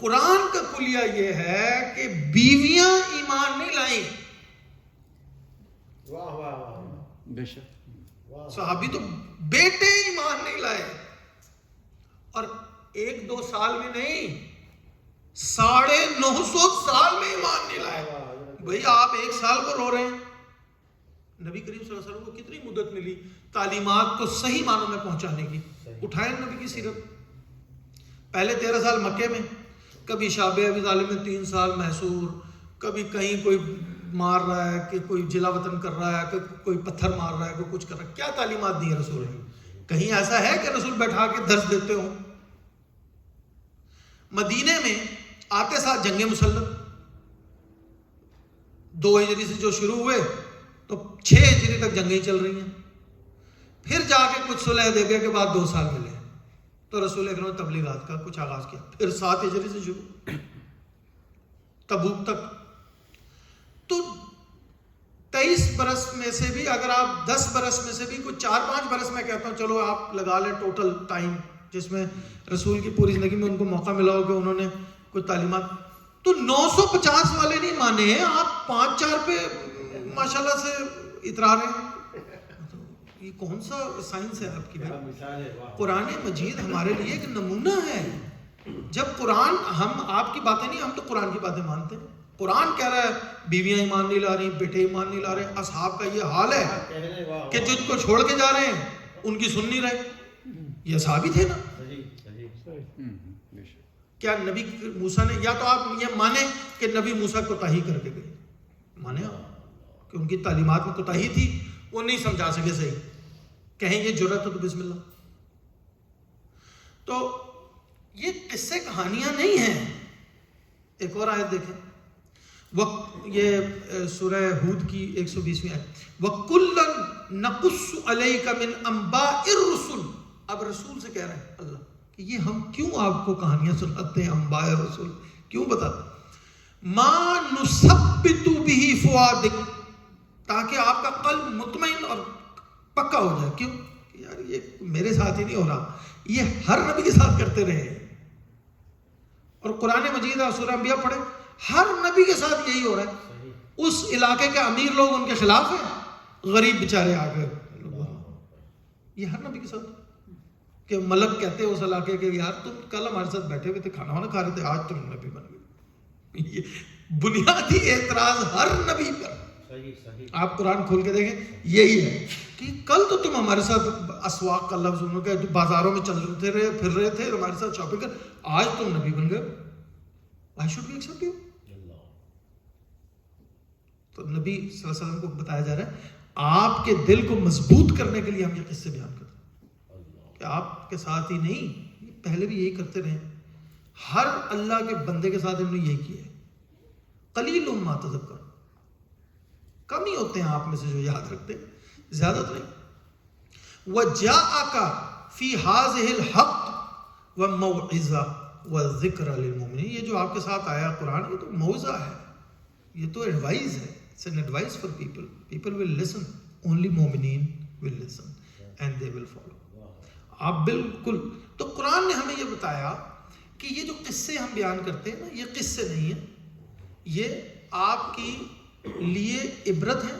قرآن کا کلیہ یہ ہے کہ بیویاں ایمان نہیں لائیں. صحابی تو بیٹے ایمان نہیں لائے، اور 1-2 سال میں نہیں، 950 سال میں ایمان نہیں لائے. بھئی آپ 1 سال کو رو رہے ہیں. نبی کریم صلی اللہ علیہ وسلم کو کتنی مدت ملی تعلیمات کو صحیح معنوں میں پہنچانے کی؟ اٹھائیں نبی کی سیرت. پہلے 13 سال مکے میں، کبھی شعبہ ابی طالب میں 3 سال محصور، کبھی کہیں کوئی مار رہا ہے کہ کوئی جلا وطن کر رہا ہے، کہ کوئی پتھر مار رہا ہے، کوئی کچھ کر رہا ہے. کیا تعلیمات دی ہے رسول نے؟ کہیں ایسا ہے کہ رسول بیٹھا کے درس دیتے ہوں؟ مدینے میں آتے ساتھ جنگ مسلط 2 ہجری سے جو شروع ہوئے تو 6 ہجری تک جنگیں چل رہی ہیں. پھر جا کے کچھ صلح حدیبیہ کے بعد 2 سال ملے تو رسول اکرم نے تبلیغات کا کچھ آغاز کیا. پھر 7 ہجری سے شروع تبوک تک. تو 23 برس میں سے بھی اگر آپ 10 برس میں سے بھی کوئی 4-5 برس میں کہتا ہوں چلو آپ لگا لیں ٹوٹل ٹائم جس میں رسول کی پوری زندگی میں ان کو موقع ملا ہو کہ انہوں نے کوئی تعلیمات، تو 950 والے نہیں مانے ہیں آپ 5-4 پہ ماشاءاللہ سے اترا رہے ہیں. یہ کون سا سائنس ہے آپ کی؟ قرآن مجید ہمارے لیے ایک نمونہ ہے. جب قرآن، ہم آپ کی باتیں نہیں، ہم تو قرآن کی باتیں مانتے ہیں. قرآن کہہ رہا ہے بیویاں ایمان نہیں لا رہی، بیٹے ایمان نہیں لا رہے. اصحاب کا یہ حال ہے کہ جن کو چھوڑ کے جا رہے ہیں ان کی سن نہیں رہے. یہ اصحابی تھے نا. کیا نبی موسیٰ نے، یا تو آپ یہ مانیں کہ نبی موسیٰ کوتاہی کر کے گئے، مانے آپ کہ ان کی تعلیمات میں کوتاہی تھی، وہ نہیں سمجھا سکے صحیح، کہیں گے جرأت ہو تو بسم اللہ. تو یہ قصے کہانیاں نہیں ہیں. ایک اور آیت دیکھیں، یہ سورہ ہود کی 120ویں آیت، وَكُلًّا نَقُصُّ عَلَيْكَ مِنْ أَنْبَاءِ الرُّسُلِ. اب رسول سے کہہ رہے ہیں اللہ کہ یہ ہم کیوں آپ کو کہانیاں سناتے ہیں، انباء رسول کیوں بتاتے ہیں؟ مَا نُثَبِّتُ بِهِ فُؤَادَكَ، تاکہ آپ کا قلب مطمئن اور پکا ہو جائے. کیوں؟ یار یہ میرے ساتھ ہی نہیں ہو رہا، یہ ہر نبی کے ساتھ کرتے رہے. اور قرآن مجید اور سورہ انبیاء پڑھیں، ہر نبی کے ساتھ یہی ہو رہا ہے. اس علاقے کے امیر لوگ ان کے خلاف ہیں، غریب بیچارے آ گئے. یہ ہر نبی کے ساتھ کہ ملک کہتے ہیں اس علاقے کے یار تم کل ہمارے ساتھ بیٹھے ہوئے تھے، کھانا وانا کھا رہے تھے، آج تم نبی بن گئے. یہ بنیادی اعتراض ہر نبی پر. آپ قرآن کھول کے دیکھیں یہی ہے کہ کل تو تم ہمارے ساتھ اسواق کا لفظ انہوں نے بازاروں میں چلتے رہے پھر رہے تھے ہمارے ساتھ شاپنگ کر، آج تم نبی بن گئے. Why should we accept you؟ تو نبی صلی اللہ علیہ وسلم کو بتایا جا رہا ہے آپ کے دل کو مضبوط کرنے کے لیے ہم یہ قصے بیان کرتے ہیں کہ آپ کے ساتھ ہی نہیں، پہلے بھی یہی کرتے رہے، ہر اللہ کے بندے کے ساتھ انہوں نے یہی کیا ہے. قلیل ما تذکر، کم ہی ہوتے ہیں آپ میں سے جو یاد رکھتے ہیں، زیادہ تو نہیں. وَجَاءَكَ فِي هَذِهِ الْحَقِّ وَمَوْعِظَةٌ وَذِكْرَى لِلْمُؤْمِنِينَ. یہ جو آپ کے ساتھ آیا قرآن، یہ تو موعظہ ہے، یہ تو ایڈوائز ہے. It's an advice for people. People will listen. Only مومنین will listen and they will follow. آپ بالکل تو قرآن نے ہمیں یہ بتایا کہ یہ جو قصے ہم بیان کرتے ہیں نا، یہ قصے نہیں ہیں، یہ آپ کی لیے عبرت ہیں.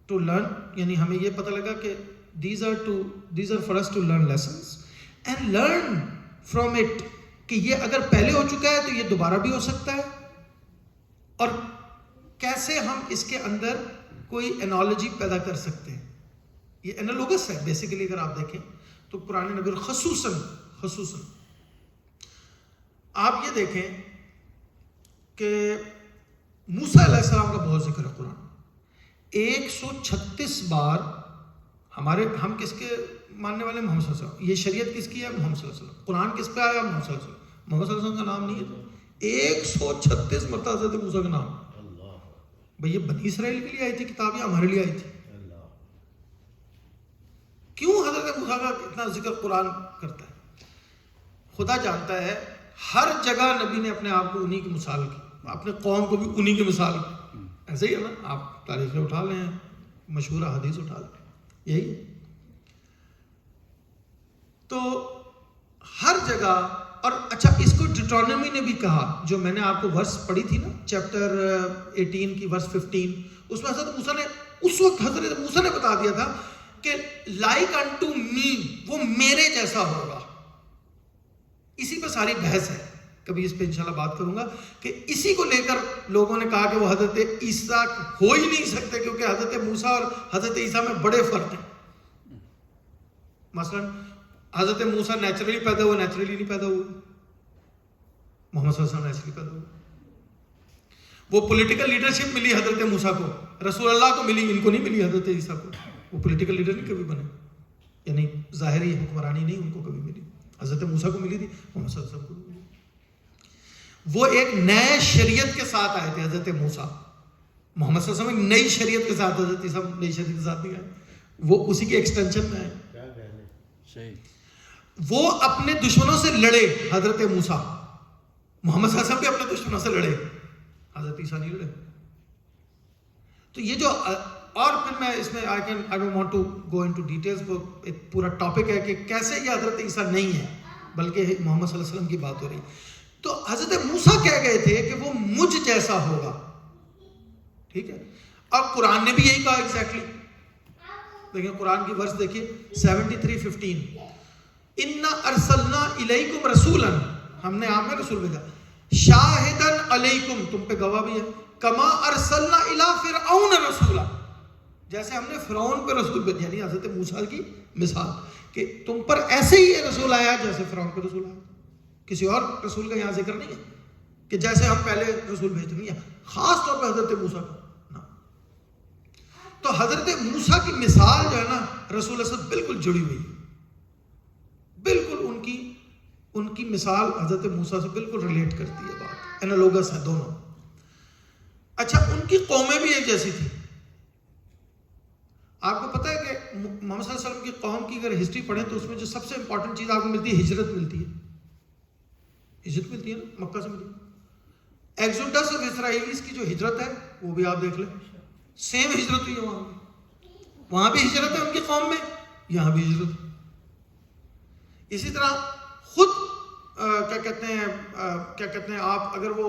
ٹو لرن، یعنی ہمیں یہ پتہ لگا کہ these are for us to learn lessons and learn from it کہ یہ اگر پہلے ہو چکا ہے تو یہ دوبارہ بھی ہو سکتا ہے، اور کیسے ہم اس کے اندر کوئی انالوجی پیدا کر سکتے ہیں. یہ انالوگس ہے بیسیکلی. اگر آپ دیکھیں تو پرانے نبی خصوصاً آپ یہ دیکھیں کہ موسیٰ علیہ السلام کا بہت ذکر ہے قرآن. 136 بار ہم کس کے ماننے والے؟ محمد صلی اللہ علیہ وسلم. یہ شریعت کس کی ہے؟ محمد صلی اللہ علیہ وسلم. قرآن کس پہ آیا؟ محمد صلی اللہ علیہ وسلم. محمد صلی اللہ علیہ وسلم کا نام نہیں ہے. 136 مرتبہ حضرت موسیٰ کا نام. بھئی یہ بنی اسرائیل کے لیے آئی تھی کتاب یا ہمارے لیے آئی تھی؟ کیوں حضرت موسیٰ کا اتنا ذکر قرآن کرتا ہے؟ خدا جانتا ہے. ہر جگہ نبی نے اپنے آپ کو انہی کی مثال کی، اپنے قوم کو بھی انہی کی مثال کی. ایسے ہی ہے نا، آپ تاریخیں اٹھا لیں، مشہور حدیث اٹھا لیں، یہی ہے. تو ہر جگہ. اور اچھا اس کو ڈیٹرونومی نے بھی کہا، جو میں نے آپ کو ورس پڑھی تھی نا، چیپٹر 18 کی ورس 15، اس میں حضرت موسیٰ نے اس وقت حضرت موسیٰ نے بتا دیا تھا کہ لائک انٹو می، وہ میرے جیسا ہوگا. اسی پہ ساری بحث ہے، کبھی اس پہ انشاءاللہ بات کروں گا کہ اسی کو لے کر لوگوں نے کہا کہ وہ حضرت عیسیٰ ہو ہی نہیں سکتے کیونکہ حضرت موسیٰ اور حضرت عیسیٰ میں بڑے فرق ہیں. مثلا حضرت موسیٰ نیچرلی پیدا ہوئے، نیچرلی نہیں پیدا ہوئے. محمد صلی اللہ علیہ وسلم نیچرلی پیدا ہوئے. وہ پولیٹیکل لیڈرشپ ملی حضرت موسیٰ کو، رسول اللہ کو ملی، ان کو نہیں ملی حضرت عیسیٰ کو. وہ پولیٹیکل لیڈر نہیں کبھی بنے، یعنی ظاہری حکمرانی نہیں ان کو کبھی ملی. حضرت موسیٰ کو ملی تھی، محمد صلی اللہ علیہ وسلم کو ملی. وہ ایک نئے شریعت کے ساتھ آئے تھے حضرت موسیٰ. محمد صلی اللہ علیہ وسلم ایک نئی شریعت کے ساتھ، حضرت عیسیٰ نئی شریعت کے ساتھ نہیں آئے، وہ اسی کے ایکسٹینشن میں آئے. وہ اپنے دشمنوں سے لڑے حضرت موسیٰ. محمد صلی اللہ علیہ وسلم بھی اپنے دشمنوں سے لڑے، حضرت عیسیٰ نہیں لڑے. تو یہ جو، اور پھر میں اس میں I don't want to go into details، وہ ایک پورا ٹاپک ہے کہ کیسے یہ حضرت عیسیٰ نہیں ہے بلکہ محمد صلی اللہ علیہ وسلم کی بات ہو رہی. تو حضرت موسیٰ کہہ گئے تھے کہ وہ مجھ جیسا ہوگا، ٹھیک ہے. اب قرآن نے بھی یہی کہا ایگزیکٹلی. دیکھیں قرآن کی ورس دیکھیے 73:15، اِنَّا أَرْسَلْنَا إِلَيْكُمْ رَسُولًا، ہم نے آپ میں رسول بھیجا، شَاهِدًا عَلَيْكُمْ، تم پہ گواہ بھی ہے، كَمَا أَرْسَلْنَا إِلَىٰ فِرْعَوْنَ رَسُولًا، جیسے ہم نے فرعون پہ رسول بھیجا. یعنی حضرت موسیٰ کی مثال کہ تم پر ایسے ہی یہ رسول آیا جیسے فرعون پہ رسول آیا. کسی اور رسول کا یہاں ذکر نہیں ہے کہ جیسے ہم پہلے رسول بھیجتے ہیں، خاص طور پہ حضرت موسیٰ کا. تو حضرت موسیٰ کی مثال جو ہے نا رسول اللہ سے بالکل جڑی ہوئی ہے، بالکل ان کی مثال حضرت موسیٰ سے بالکل ریلیٹ کرتی ہے. بات انالوگس ہے دونوں. اچھا ان کی قومیں بھی ایک جیسی تھی. آپ کو پتہ ہے کہ محمد صلی اللہ علیہ وسلم کی قوم کی اگر ہسٹری پڑھیں تو اس میں جو سب سے امپورٹنٹ چیز آپ کو ملتی ہے، ہجرت ملتی ہے. ہجرت ملتی ہے نا، مکہ سے ملتی ہے. ایکزوڈس آف اسرائیلیز کی جو ہجرت ہے وہ بھی آپ دیکھ لیں، سیم ہجرت ہوئی ہے. وہاں بھی ہجرت ہے ان کی قوم میں، یہاں بھی ہجرت ہے. اسی طرح خود کیا کہتے ہیں آپ اگر وہ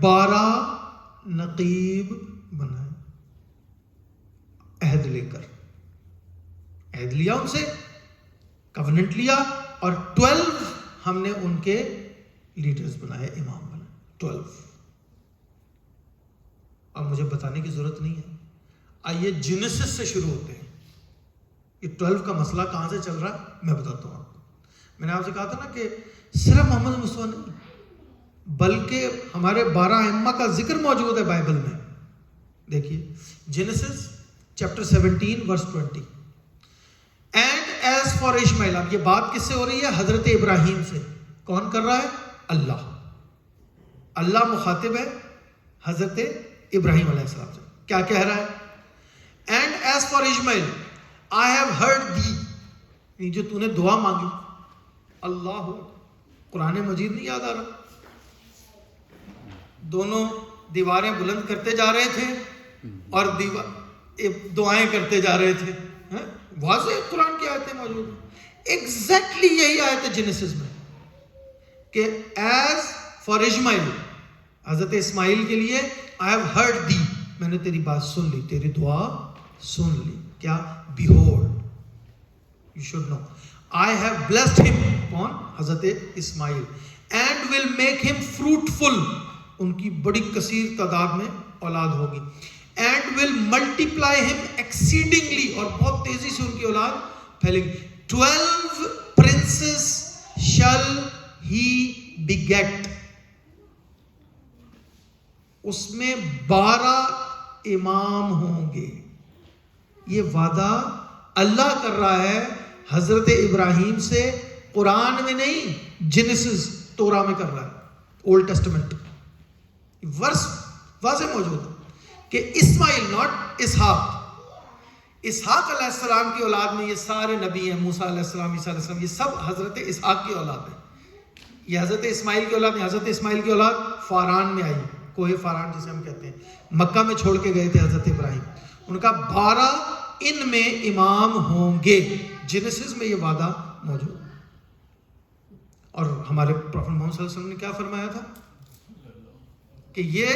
12 نقیب بنائے، عہد لے کر، عہد لیا ان سے، کوننٹ لیا، اور 12 ہم نے ان کے لیڈرز بنائے، امام بنائے 12۔ اب مجھے بتانے کی ضرورت نہیں ہے، آئیے جینیسس سے شروع ہوتے ہیں۔ یہ 12 کا مسئلہ کہاں سے چل رہا ہے میں بتاتا ہوں آپ کو۔ میں نے آپ سے کہا تھا نا کہ صرف محمد مصطفیٰ نہیں بلکہ ہمارے 12 ائمہ کا ذکر موجود ہے بائبل میں۔ دیکھیے Genesis chapter 17 verse 20، and as for Ishmael, اب یہ بات کس سے ہو رہی ہے؟ حضرت ابراہیم سے۔ کون کر رہا ہے؟ اللہ۔ اللہ مخاطب ہے حضرت ابراہیم علیہ السلام سے، کیا کہہ رہا ہے؟ And as for Ishmael I have heard thee, جو تو نے دعا مانگی، اللہ، قرآن مجید نہیں یاد آ رہا؟ دونوں دیواریں بلند کرتے جا رہے تھے اور دعائیں کرتے جا رہے تھے، واضح قرآن کی آیتیں موجود ہیں۔ ایگزیکٹلی یہی آیت ہے جینیسس میں کہ ایز فار اشمائیل، حضرت اسماعیل کے لیے، آئی ہیو ہرڈ دی، میں نے تیری بات سن لی، تیری دعا سن لی۔ کیا؟ Behold, you should know, I have blessed him, کون؟ حضرت Ismail, and will make him fruitful, ان کی بڑی کثیر تعداد میں اولاد ہوگی، and will multiply him exceedingly, اور بہت تیزی سے ان کی اولاد پھیلے گی۔ 12 princes shall he beget، اس میں 12 امام ہوں گے۔ یہ وعدہ اللہ کر رہا ہے حضرت ابراہیم سے، قرآن میں نہیں، جینیسس تورا میں کر رہا ہے، اولڈ ٹیسٹمنٹ ورس واضح موجود ہے کہ اسماعیل ناٹ اسحاق، اسحاق علیہ السلام کی اولاد میں یہ سارے نبی ہیں، موسیٰ علیہ السلام، عیسیٰ علیہ السلام، یہ سب حضرت اسحاق کی اولاد ہیں۔ یہ حضرت اسماعیل کی اولاد نہیں، حضرت اسماعیل کی اولاد فاران میں آئی، کوہ فاران جسے ہم کہتے ہیں، مکہ میں چھوڑ کے گئے تھے حضرت ابراہیم، ان کا 12 ان میں امام ہوں گے۔ جینیسس میں یہ وعدہ موجود ہے۔ اور ہمارے پروفیٹ محمد صلی اللہ علیہ وسلم نے کیا فرمایا تھا کہ یہ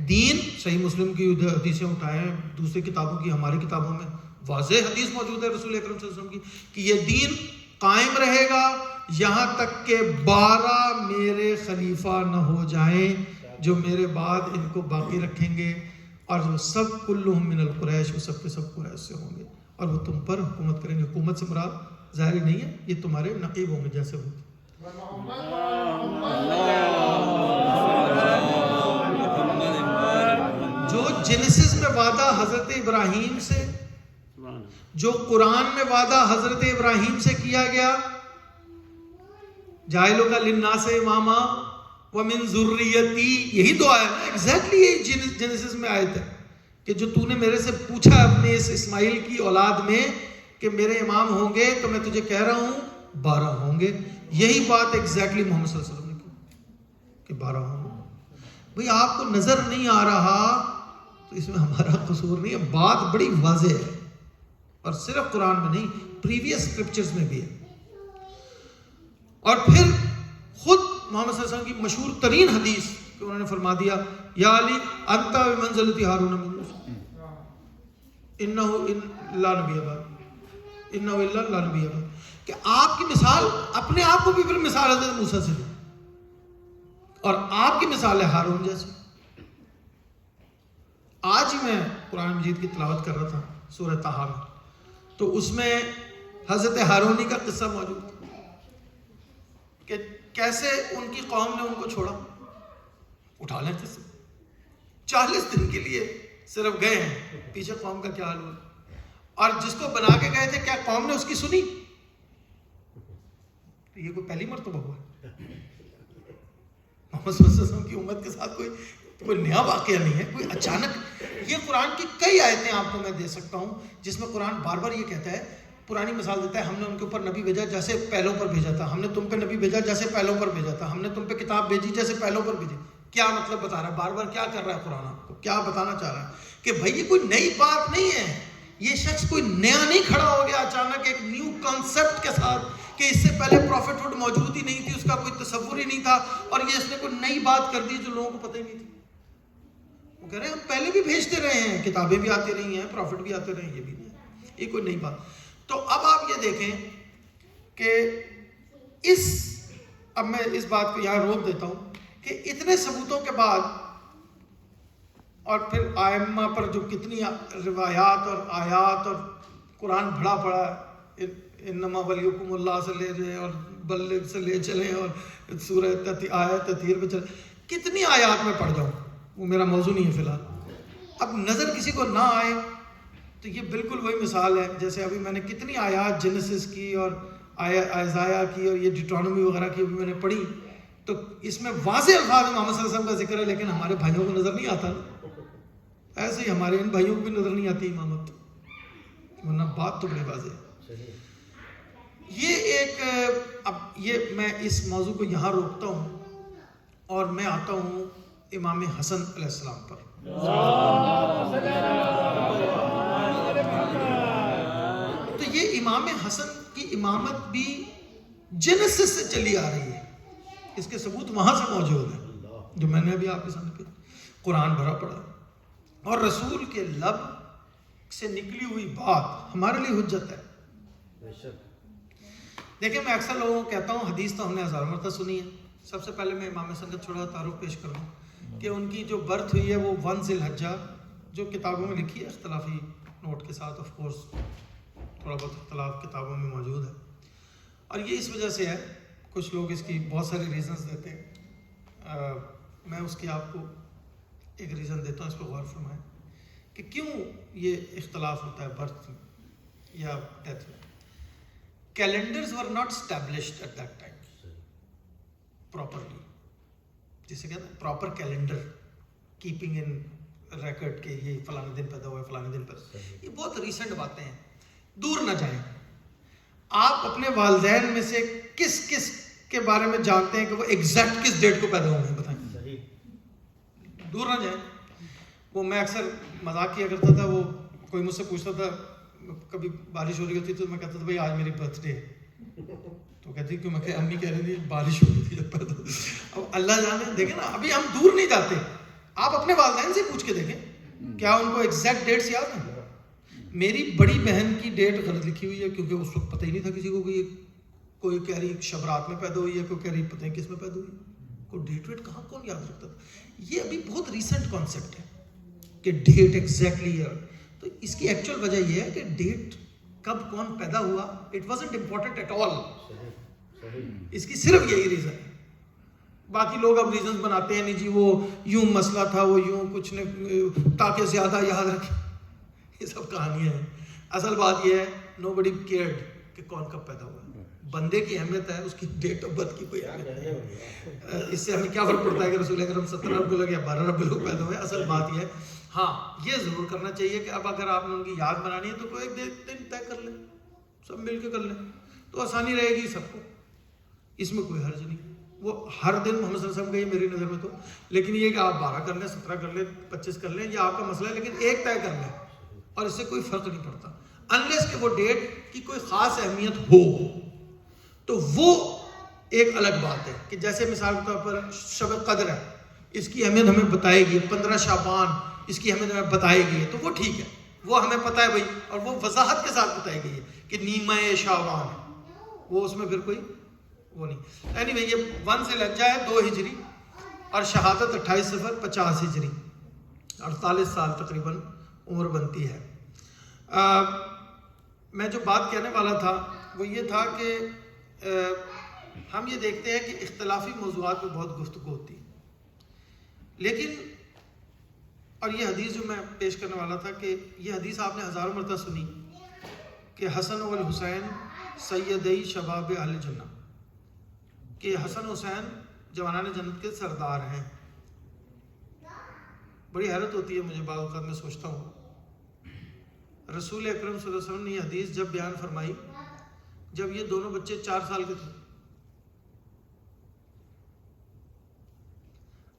دین، صحیح مسلم کی حدیثیں اٹھائے ہیں، دوسری کتابوں کی، ہماری کتابوں میں واضح حدیث موجود ہے رسول اکرم صلی اللہ علیہ وسلم کی کہ یہ دین قائم رہے گا یہاں تک کہ 12 میرے خلیفہ نہ ہو جائیں جو میرے بعد ان کو باقی رکھیں گے، اور وہ سب کلہم من القریش، وہ سب کے سب قریش سے ہوں گے، اور وہ تم پر حکومت کریں گے۔ حکومت سے مراد ظاہری نہیں ہے، یہ تمہارے نقیب ہوں گے جیسے ہوتے۔ جو جینیسس میں وعدہ حضرت ابراہیم سے، جو قرآن میں وعدہ حضرت ابراہیم سے کیا گیا، جاعلک للناس اماما ومن ذریتی، یہی دعا ہے نا، ایگزیکٹلی یہی جینیسس میں آیت ہے کہ جو تو نے میرے سے پوچھا اپنے اس اسماعیل کی اولاد میں کہ میرے امام ہوں گے، تو میں تجھے کہہ رہا ہوں 12 ہوں گے۔ یہی بات ایگزیکٹلی محمد صلی اللہ علیہ وسلم نے کی کہ 12 ہوں گے۔ بھئی آپ کو نظر نہیں آ رہا تو اس میں ہمارا قصور نہیں ہے، بات بڑی واضح ہے، اور صرف قرآن میں نہیں، پریویس اسکرپچرز میں بھی ہے۔ اور پھر خود محمد صلی اللہ علیہ وسلم کی مشہور ترین حدیث کہ انہوں نے فرما دیا، یا علی انت بمنزلۃ ہارون من موسیٰ انہ لا نبی بعد، انہ الا لا نبی بعد، کہ آپ کی مثال، اپنے آپ کو بھی پھر مثال حضرت موسیٰ سے دی، اور آپ کی مثال ہے ہارون جیسی۔ آج ہی میں قرآن مجید کی تلاوت کر رہا تھا سورہ طٰہٰ میں، تو اس میں حضرت ہارونی کا قصہ موجود تھا کہ کیسے ان کی قوم نے ان کو چھوڑا، اٹھا لیں قصے، 40 دن کے لیے صرف گئے ہیں، پیچھے قوم کا کیا حال ہوا، اور جس کو بنا کے گئے تھے کیا قوم نے اس کی سنی؟ تو یہ کوئی پہلی مرتبہ ہوا محمد صلی اللہ علیہ وسلم کی امت کے ساتھ کوئی نیا واقعہ نہیں ہے، کوئی اچانک۔ یہ قرآن کی کئی آیتیں آپ کو میں دے سکتا ہوں جس میں قرآن بار بار یہ کہتا ہے، پرانی مثال دیتا ہے، ہم نے ان کے اوپر نبی بھیجا جیسے پہلوں پر بھیجا تھا، ہم نے تم پہ نبی بھیجا جیسے پہلوں پر بھیجا تھا، ہم نے تم پہ کتاب بھیجی جیسے پہلوں پر بھیجی۔ کیا مطلب بتا رہا ہے؟ بار بار کیا کر رہا ہے قرآن؟ آپ کو کیا بتانا چاہ رہا ہے کہ بھائی یہ کوئی نئی بات نہیں ہے، یہ شخص کوئی نیا نہیں کھڑا ہو گیا اچانک ایک نیو کانسیپٹ کے ساتھ کہ اس سے پہلے پروفٹ ہوڈ موجود ہی نہیں تھی، اس کا کوئی تصور ہی نہیں تھا، اور یہ اس نے کوئی نئی بات کر دی جو لوگوں کو پتہ ہی نہیں تھی۔ وہ کہہ رہے ہیں ہم پہلے بھی بھیجتے رہے ہیں, کتابیں بھی آتی رہی ہیں, پروفٹ بھی آتے رہے ہیں, یہ بھی نہیں, یہ کوئی نئی بات. تو اب آپ یہ دیکھیں کہ اب میں اس بات کو یہاں روک دیتا ہوں کہ اتنے ثبوتوں کے بعد اور پھر ائمہ پر جو کتنی روایات اور آیات اور قرآن بھرا پڑا ہے, انما ولیکم اللہ سے لے جائیں اور بلغ سے لے چلیں اور سورہ آیت تطہیر پہ چلیں, کتنی آیات میں پڑھ جاؤں, وہ میرا موضوع نہیں ہے فی الحال. اب نظر کسی کو نہ آئے تو یہ بالکل وہی مثال ہے جیسے ابھی میں نے کتنی آیات جینیسس کی اور ائزایا کی اور یہ ڈیٹرانومی وغیرہ کی ابھی میں نے پڑھی, تو اس میں واضح الفاظ محمد صلی اللہ علیہ وسلم کا ذکر ہے, لیکن ہمارے بھائیوں کو نظر نہیں آتا. ایسے ہی ہمارے ان بھائیوں کو بھی نظر نہیں آتی امامت, ورنہ بات تو بڑی واضح ہے. یہ ایک اب یہ میں اس موضوع کو یہاں روکتا ہوں اور میں آتا ہوں امام حسن علیہ السلام پر. تو یہ امام حسن کی امامت بھی جینیسس سے چلی آ رہی ہے, اس کے ثبوت وہاں سے موجود ہیں جو میں نے ابھی آپ کے سامنے قرآن بھرا پڑا, اور رسول کے لب سے نکلی ہوئی بات ہمارے لیے حجت ہے. دیکھیں میں اکثر لوگوں کو کہتا ہوں حدیث تو ہم نے ہزاروں مرتبہ سنی ہے. سب سے پہلے میں امام حسن کا تھوڑا تعارف پیش کر لوں کہ ان کی جو برتھ ہوئی ہے وہ 1 ذی الحجہ, جو کتابوں میں لکھی ہے اختلافی نوٹ کے ساتھ, آف کورس تھوڑا بہت اختلاف کتابوں میں موجود ہے, اور یہ اس وجہ سے ہے, کچھ لوگ اس کی بہت سارے ریزنز دیتے ہیں, میں اس کی آپ کو ایک ریزن دیتا ہوں, اس پہ غور فرمائیں کہ کیوں یہ اختلاف ہوتا ہے برتھ یا ڈیتھ میں. Calendars were not established at that time properly, جسے کہتے ہیں proper calendar keeping in record کے یہ فلانے دن پیدا ہوا ہے فلانے دن پیدا, یہ بہت ریسنٹ باتیں ہیں. دور نہ جائیں, آپ اپنے والدین میں سے کس کس کے بارے میں جانتے ہیں کہ وہ ایگزیکٹ کس ڈیٹ کو پیدا ہوئے ہیں, بتائیں. دور نہ جائیں. وہ میں اکثر مذاق کیا کرتا تھا, وہ کوئی مجھ سے پوچھتا تھا, کبھی بارش ہو رہی ہوتی تو میں کہتا تھا بھائی آج میری برتھ ڈے ہے, تو کہتی کیوں, میں کہ امی کہہ رہی تھی بارش ہو رہی تھی جب پیدا. اب اللہ جانے, دیکھیں نا, ابھی ہم دور نہیں جاتے, آپ اپنے والدین سے پوچھ کے دیکھیں کیا ان کو ایگزیکٹ ڈیٹس یاد ہیں. میری بڑی بہن کی ڈیٹ غلط لکھی ہوئی ہے کیونکہ اس وقت پتہ ہی نہیں تھا کسی کو, کوئی کہہ رہی شب رات میں پیدا ہوئی ہے, کوئی کہہ رہی پتہ نہیں کس میں پیدا ہوئی ہے, کوئی ڈیٹ ویٹ کہاں کون یاد رکھتا تھا. یہ ابھی بہت ریسنٹ کانسیپٹ ہے کہ ڈیٹ ایگزیکٹلی ہے. تو اس کی ایکچوئل وجہ یہ ہے کہ ڈیٹ کب کون پیدا ہوا it wasn't important at all. اس کی صرف یہی ریزن ہے. باقی لوگ اب ریزنز بناتے ہیں, نہیں جی وہ یوں مسئلہ تھا, وہ یوں کچھ نے تاکہ زیادہ یاد رکھے, یہ سب کہانیاں ہیں. اصل بات یہ ہے نو بڈی کیئرڈ کہ کون کب پیدا ہوا. بندے کی اہمیت ہے, اس کی ڈیٹ آف برتھ کی کوئی اہمیت نہیں. اس سے ہمیں کیا فرق پڑتا ہے کہ رسول اکرم 17 ربیع الاول یا 12 ربیع الاول پیدا ہوئے. اصل بات یہ ہے, ہاں یہ ضرور کرنا چاہیے کہ اب اگر آپ نے ان کی یاد بنانی ہے تو کوئی ایک دن طے کر لیں, سب مل کے کر لیں تو آسانی رہے گی سب کو, اس میں کوئی حرج نہیں. وہ ہر دن محمد صلی اللہ علیہ وسلم کا یہ میری نظر میں تو, لیکن یہ کہ آپ 12 کر لیں, 17 کر لیں, 25 کر لیں, یہ آپ کا مسئلہ ہے, لیکن ایک طے کر لیں اور اس سے کوئی فرق نہیں پڑتا, انلیس کہ وہ ڈیٹ کی کوئی خاص اہمیت ہو. تو وہ ایک الگ بات ہے کہ جیسے مثال کے طور پر شب قدر ہے, اس کی اہمیت ہمیں بتائے گی, 15 شعبان اس کی اہمیت ہمیں بتائے گی, تو وہ ٹھیک ہے, وہ ہمیں پتہ ہے بھائی, اور وہ وضاحت کے ساتھ بتائی گئی ہے کہ نیمہ شعبان, وہ اس میں پھر کوئی وہ نہیں. اینی یہ 1 ذی الحجہ ہے 2 ہجری اور شہادت 28 صفر 50 ہجری, 48 سال تقریباً عمر بنتی ہے. میں جو بات کہنے والا تھا وہ یہ تھا کہ ہم یہ دیکھتے ہیں کہ اختلافی موضوعات پہ بہت گفتگو ہوتی ہے, لیکن اور یہ حدیث جو میں پیش کرنے والا تھا کہ یہ حدیث آپ نے ہزاروں مرتبہ سنی کہ حسن والحسین سیدی شباب اہل جنہ, کہ حسن حسین جوانان جنت کے سردار ہیں. بڑی حیرت ہوتی ہے مجھے, بعض اوقات میں سوچتا ہوں رسول اکرم صلی اللہ علیہ وسلم نے یہ حدیث جب بیان فرمائی جب یہ دونوں بچے 4 سال کے تھے,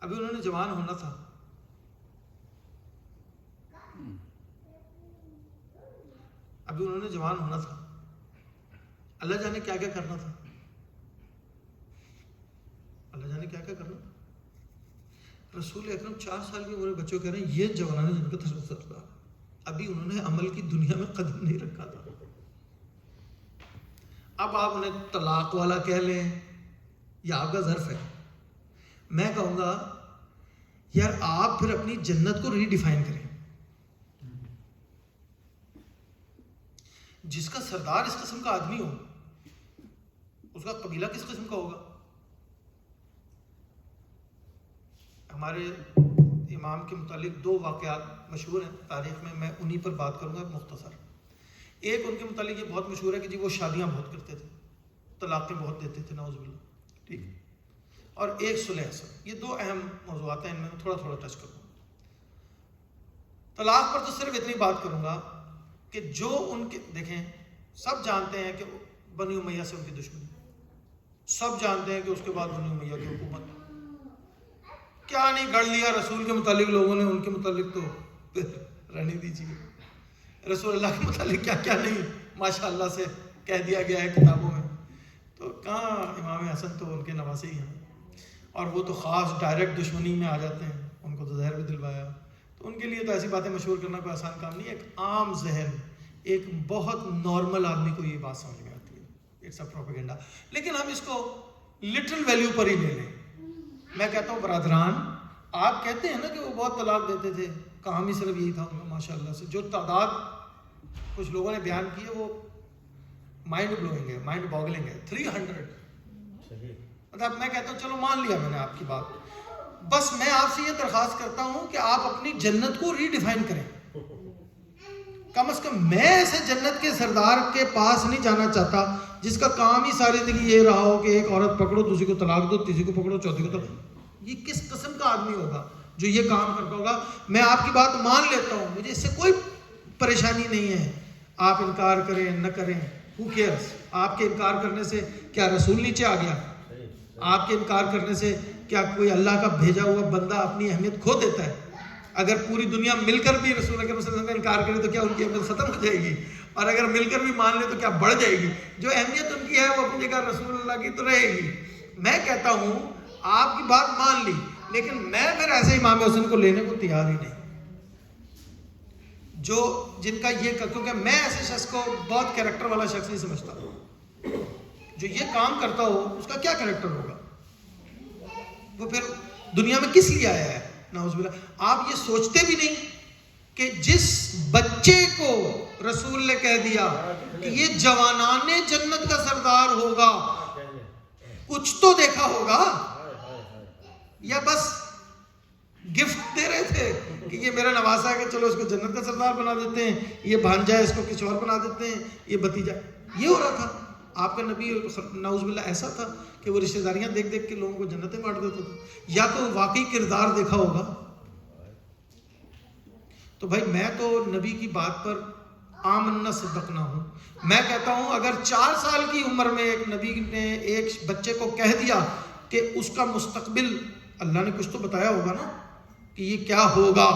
ابھی انہوں نے جوان ہونا تھا, ابھی انہوں نے جوان ہونا تھا, اللہ جانے کیا کیا کرنا تھا, اللہ جانے کیا کیا کرنا. رسول اکرم 4 سال کی عمر بچوں کہہ رہے ہیں یہ جوانان جن کا سردار، ابھی انہوں نے عمل کی دنیا میں قدم نہیں رکھا تھا. اب آپ انہیں طلاق والا کہہ لیں یا آپ کا ظرف ہے. میں کہوں گا یار آپ پھر اپنی جنت کو ری ڈیفائن کریں. جس کا سردار اس قسم کا آدمی ہو اس کا قبیلہ کس قسم کا ہوگا؟ ہمارے امام کے متعلق 2 واقعات مشہور ہیں تاریخ میں انہی پر بات کروں گا مختصر. ایک ان کے متعلق یہ بہت مشہور ہے کہ جی وہ شادیاں بہت کرتے تھے، طلاقیں بہت دیتے تھے نعوذ باللہ، ٹھیک. اور ایک صلح سے. یہ 2 اہم موضوعات ہیں، ان میں تھوڑا تھوڑا ٹچ کروں گا. طلاق پر تو صرف اتنی بات کروں گا کہ جو ان کے دیکھیں سب جانتے ہیں کہ بنی امیہ سے ان کی دشمنی، سب جانتے ہیں کہ اس کے بعد بنی امیہ کی حکومت کیا نہیں گڑھ لیا رسول کے متعلق لوگوں نے. ان کے متعلق تو رہنے دیجیے، رسول اللہ کے متعلق کیا کیا نہیں ماشاء اللہ سے کہہ دیا گیا ہے کتابوں میں. تو کہاں امام حسن تو ان کے نواسے ہی ہیں، اور وہ تو خاص ڈائریکٹ دشمنی میں آ جاتے ہیں. ان کو تو زہر بھی دلوایا. تو ان کے لیے تو ایسی باتیں مشہور کرنا کوئی آسان کام نہیں ہے. ایک عام ذہن، ایک بہت نارمل آدمی کو یہ بات سمجھ میں آتی ہے، اٹس اے پروپیگنڈا. لیکن ہم اس کو لٹل ویلیو پر ہی لے لیں. میں کہتا ہوں برادران، آپ کہتے ہیں نا کہ وہ بہت طلاق دیتے تھے، کام ہی صرف یہی تھا ان کا ماشاء اللہ سے. جو تعداد کچھ لوگوں نے بیان کی ہے وہ مائنڈ بلوئنگ ہے، مائنڈ باگلنگ ہے. 300. مطلب میں کہتا ہوں چلو مان لیا میں نے آپ کی بات، بس میں آپ سے یہ درخواست کرتا ہوں کہ آپ اپنی جنت کو ری ڈیفائن کریں. کم از کم میں ایسے جنت کے سردار کے پاس نہیں جانا چاہتا جس کا کام ہی ساری زندگی یہ رہا ہو کہ ایک عورت پکڑو، دوسری کو طلاق دو، تیسری کو پکڑو، چوتھی کو طلاق. یہ کس قسم کا آدمی ہوگا جو یہ کام کرتا ہوگا؟ میں آپ کی بات مان لیتا ہوں، مجھے اس سے کوئی پریشانی نہیں ہے. آپ انکار کریں نہ کریں، who cares؟ آپ کے انکار کرنے سے کیا رسول نیچے آ گیا؟ آپ کے انکار کرنے سے کیا کوئی اللہ کا بھیجا ہوا بندہ اپنی اہمیت کھو دیتا ہے؟ اگر پوری دنیا مل کر بھی رسول اللہ صلی اللہ علیہ وسلم کا انکار کرے تو کیا ان کی اہمیت ختم ہو جائے گی؟ اور اگر مل کر بھی مان لے تو کیا بڑھ جائے گی؟ جو اہمیت ان کی ہے وہ اپنی جگہ رسول اللہ کی تو رہے گی. میں کہتا ہوں آپ کی بات مان لی، لیکن میں پھر ایسے امام حسن کو لینے کو تیار ہی نہیں جو جن کا یہ، کیونکہ میں ایسے شخص کو بہت کیریکٹر والا شخص نہیں سمجھتا. جو یہ کام کرتا ہو اس کا کیا کیریکٹر ہوگا؟ وہ پھر دنیا میں کس لیے آیا ہے؟ نعوذ باللہ. آپ یہ سوچتے بھی نہیں کہ جس بچے کو رسول نے کہہ دیا کہ یہ جوانان جنت کا سردار ہوگا، کچھ تو دیکھا ہوگا، یا بس گفٹ دے رہے تھے کہ یہ میرا نواسا ہے کہ چلو اس کو جنت کا سردار بنا دیتے ہیں، یہ بھانجا ہے اس کو کچھ اور بنا دیتے ہیں، یہ بھتیجا. یہ ہو رہا تھا. آپ کا نبی نعوذ باللہ ایسا تھا کہ وہ رشتہ داریاں دیکھ دیکھ کے لوگوں کو جنتیں بانٹ دیتا تھا. یا تو واقعی کردار دیکھا ہوگا. تو بھائی میں تو نبی کی بات پر آمنا صدقنا ہوں. میں کہتا ہوں اگر 4 سال کی عمر میں ایک نبی نے ایک بچے کو کہہ دیا کہ اس کا مستقبل اللہ نے کچھ تو بتایا ہوگا نا کہ یہ کیا ہوگا،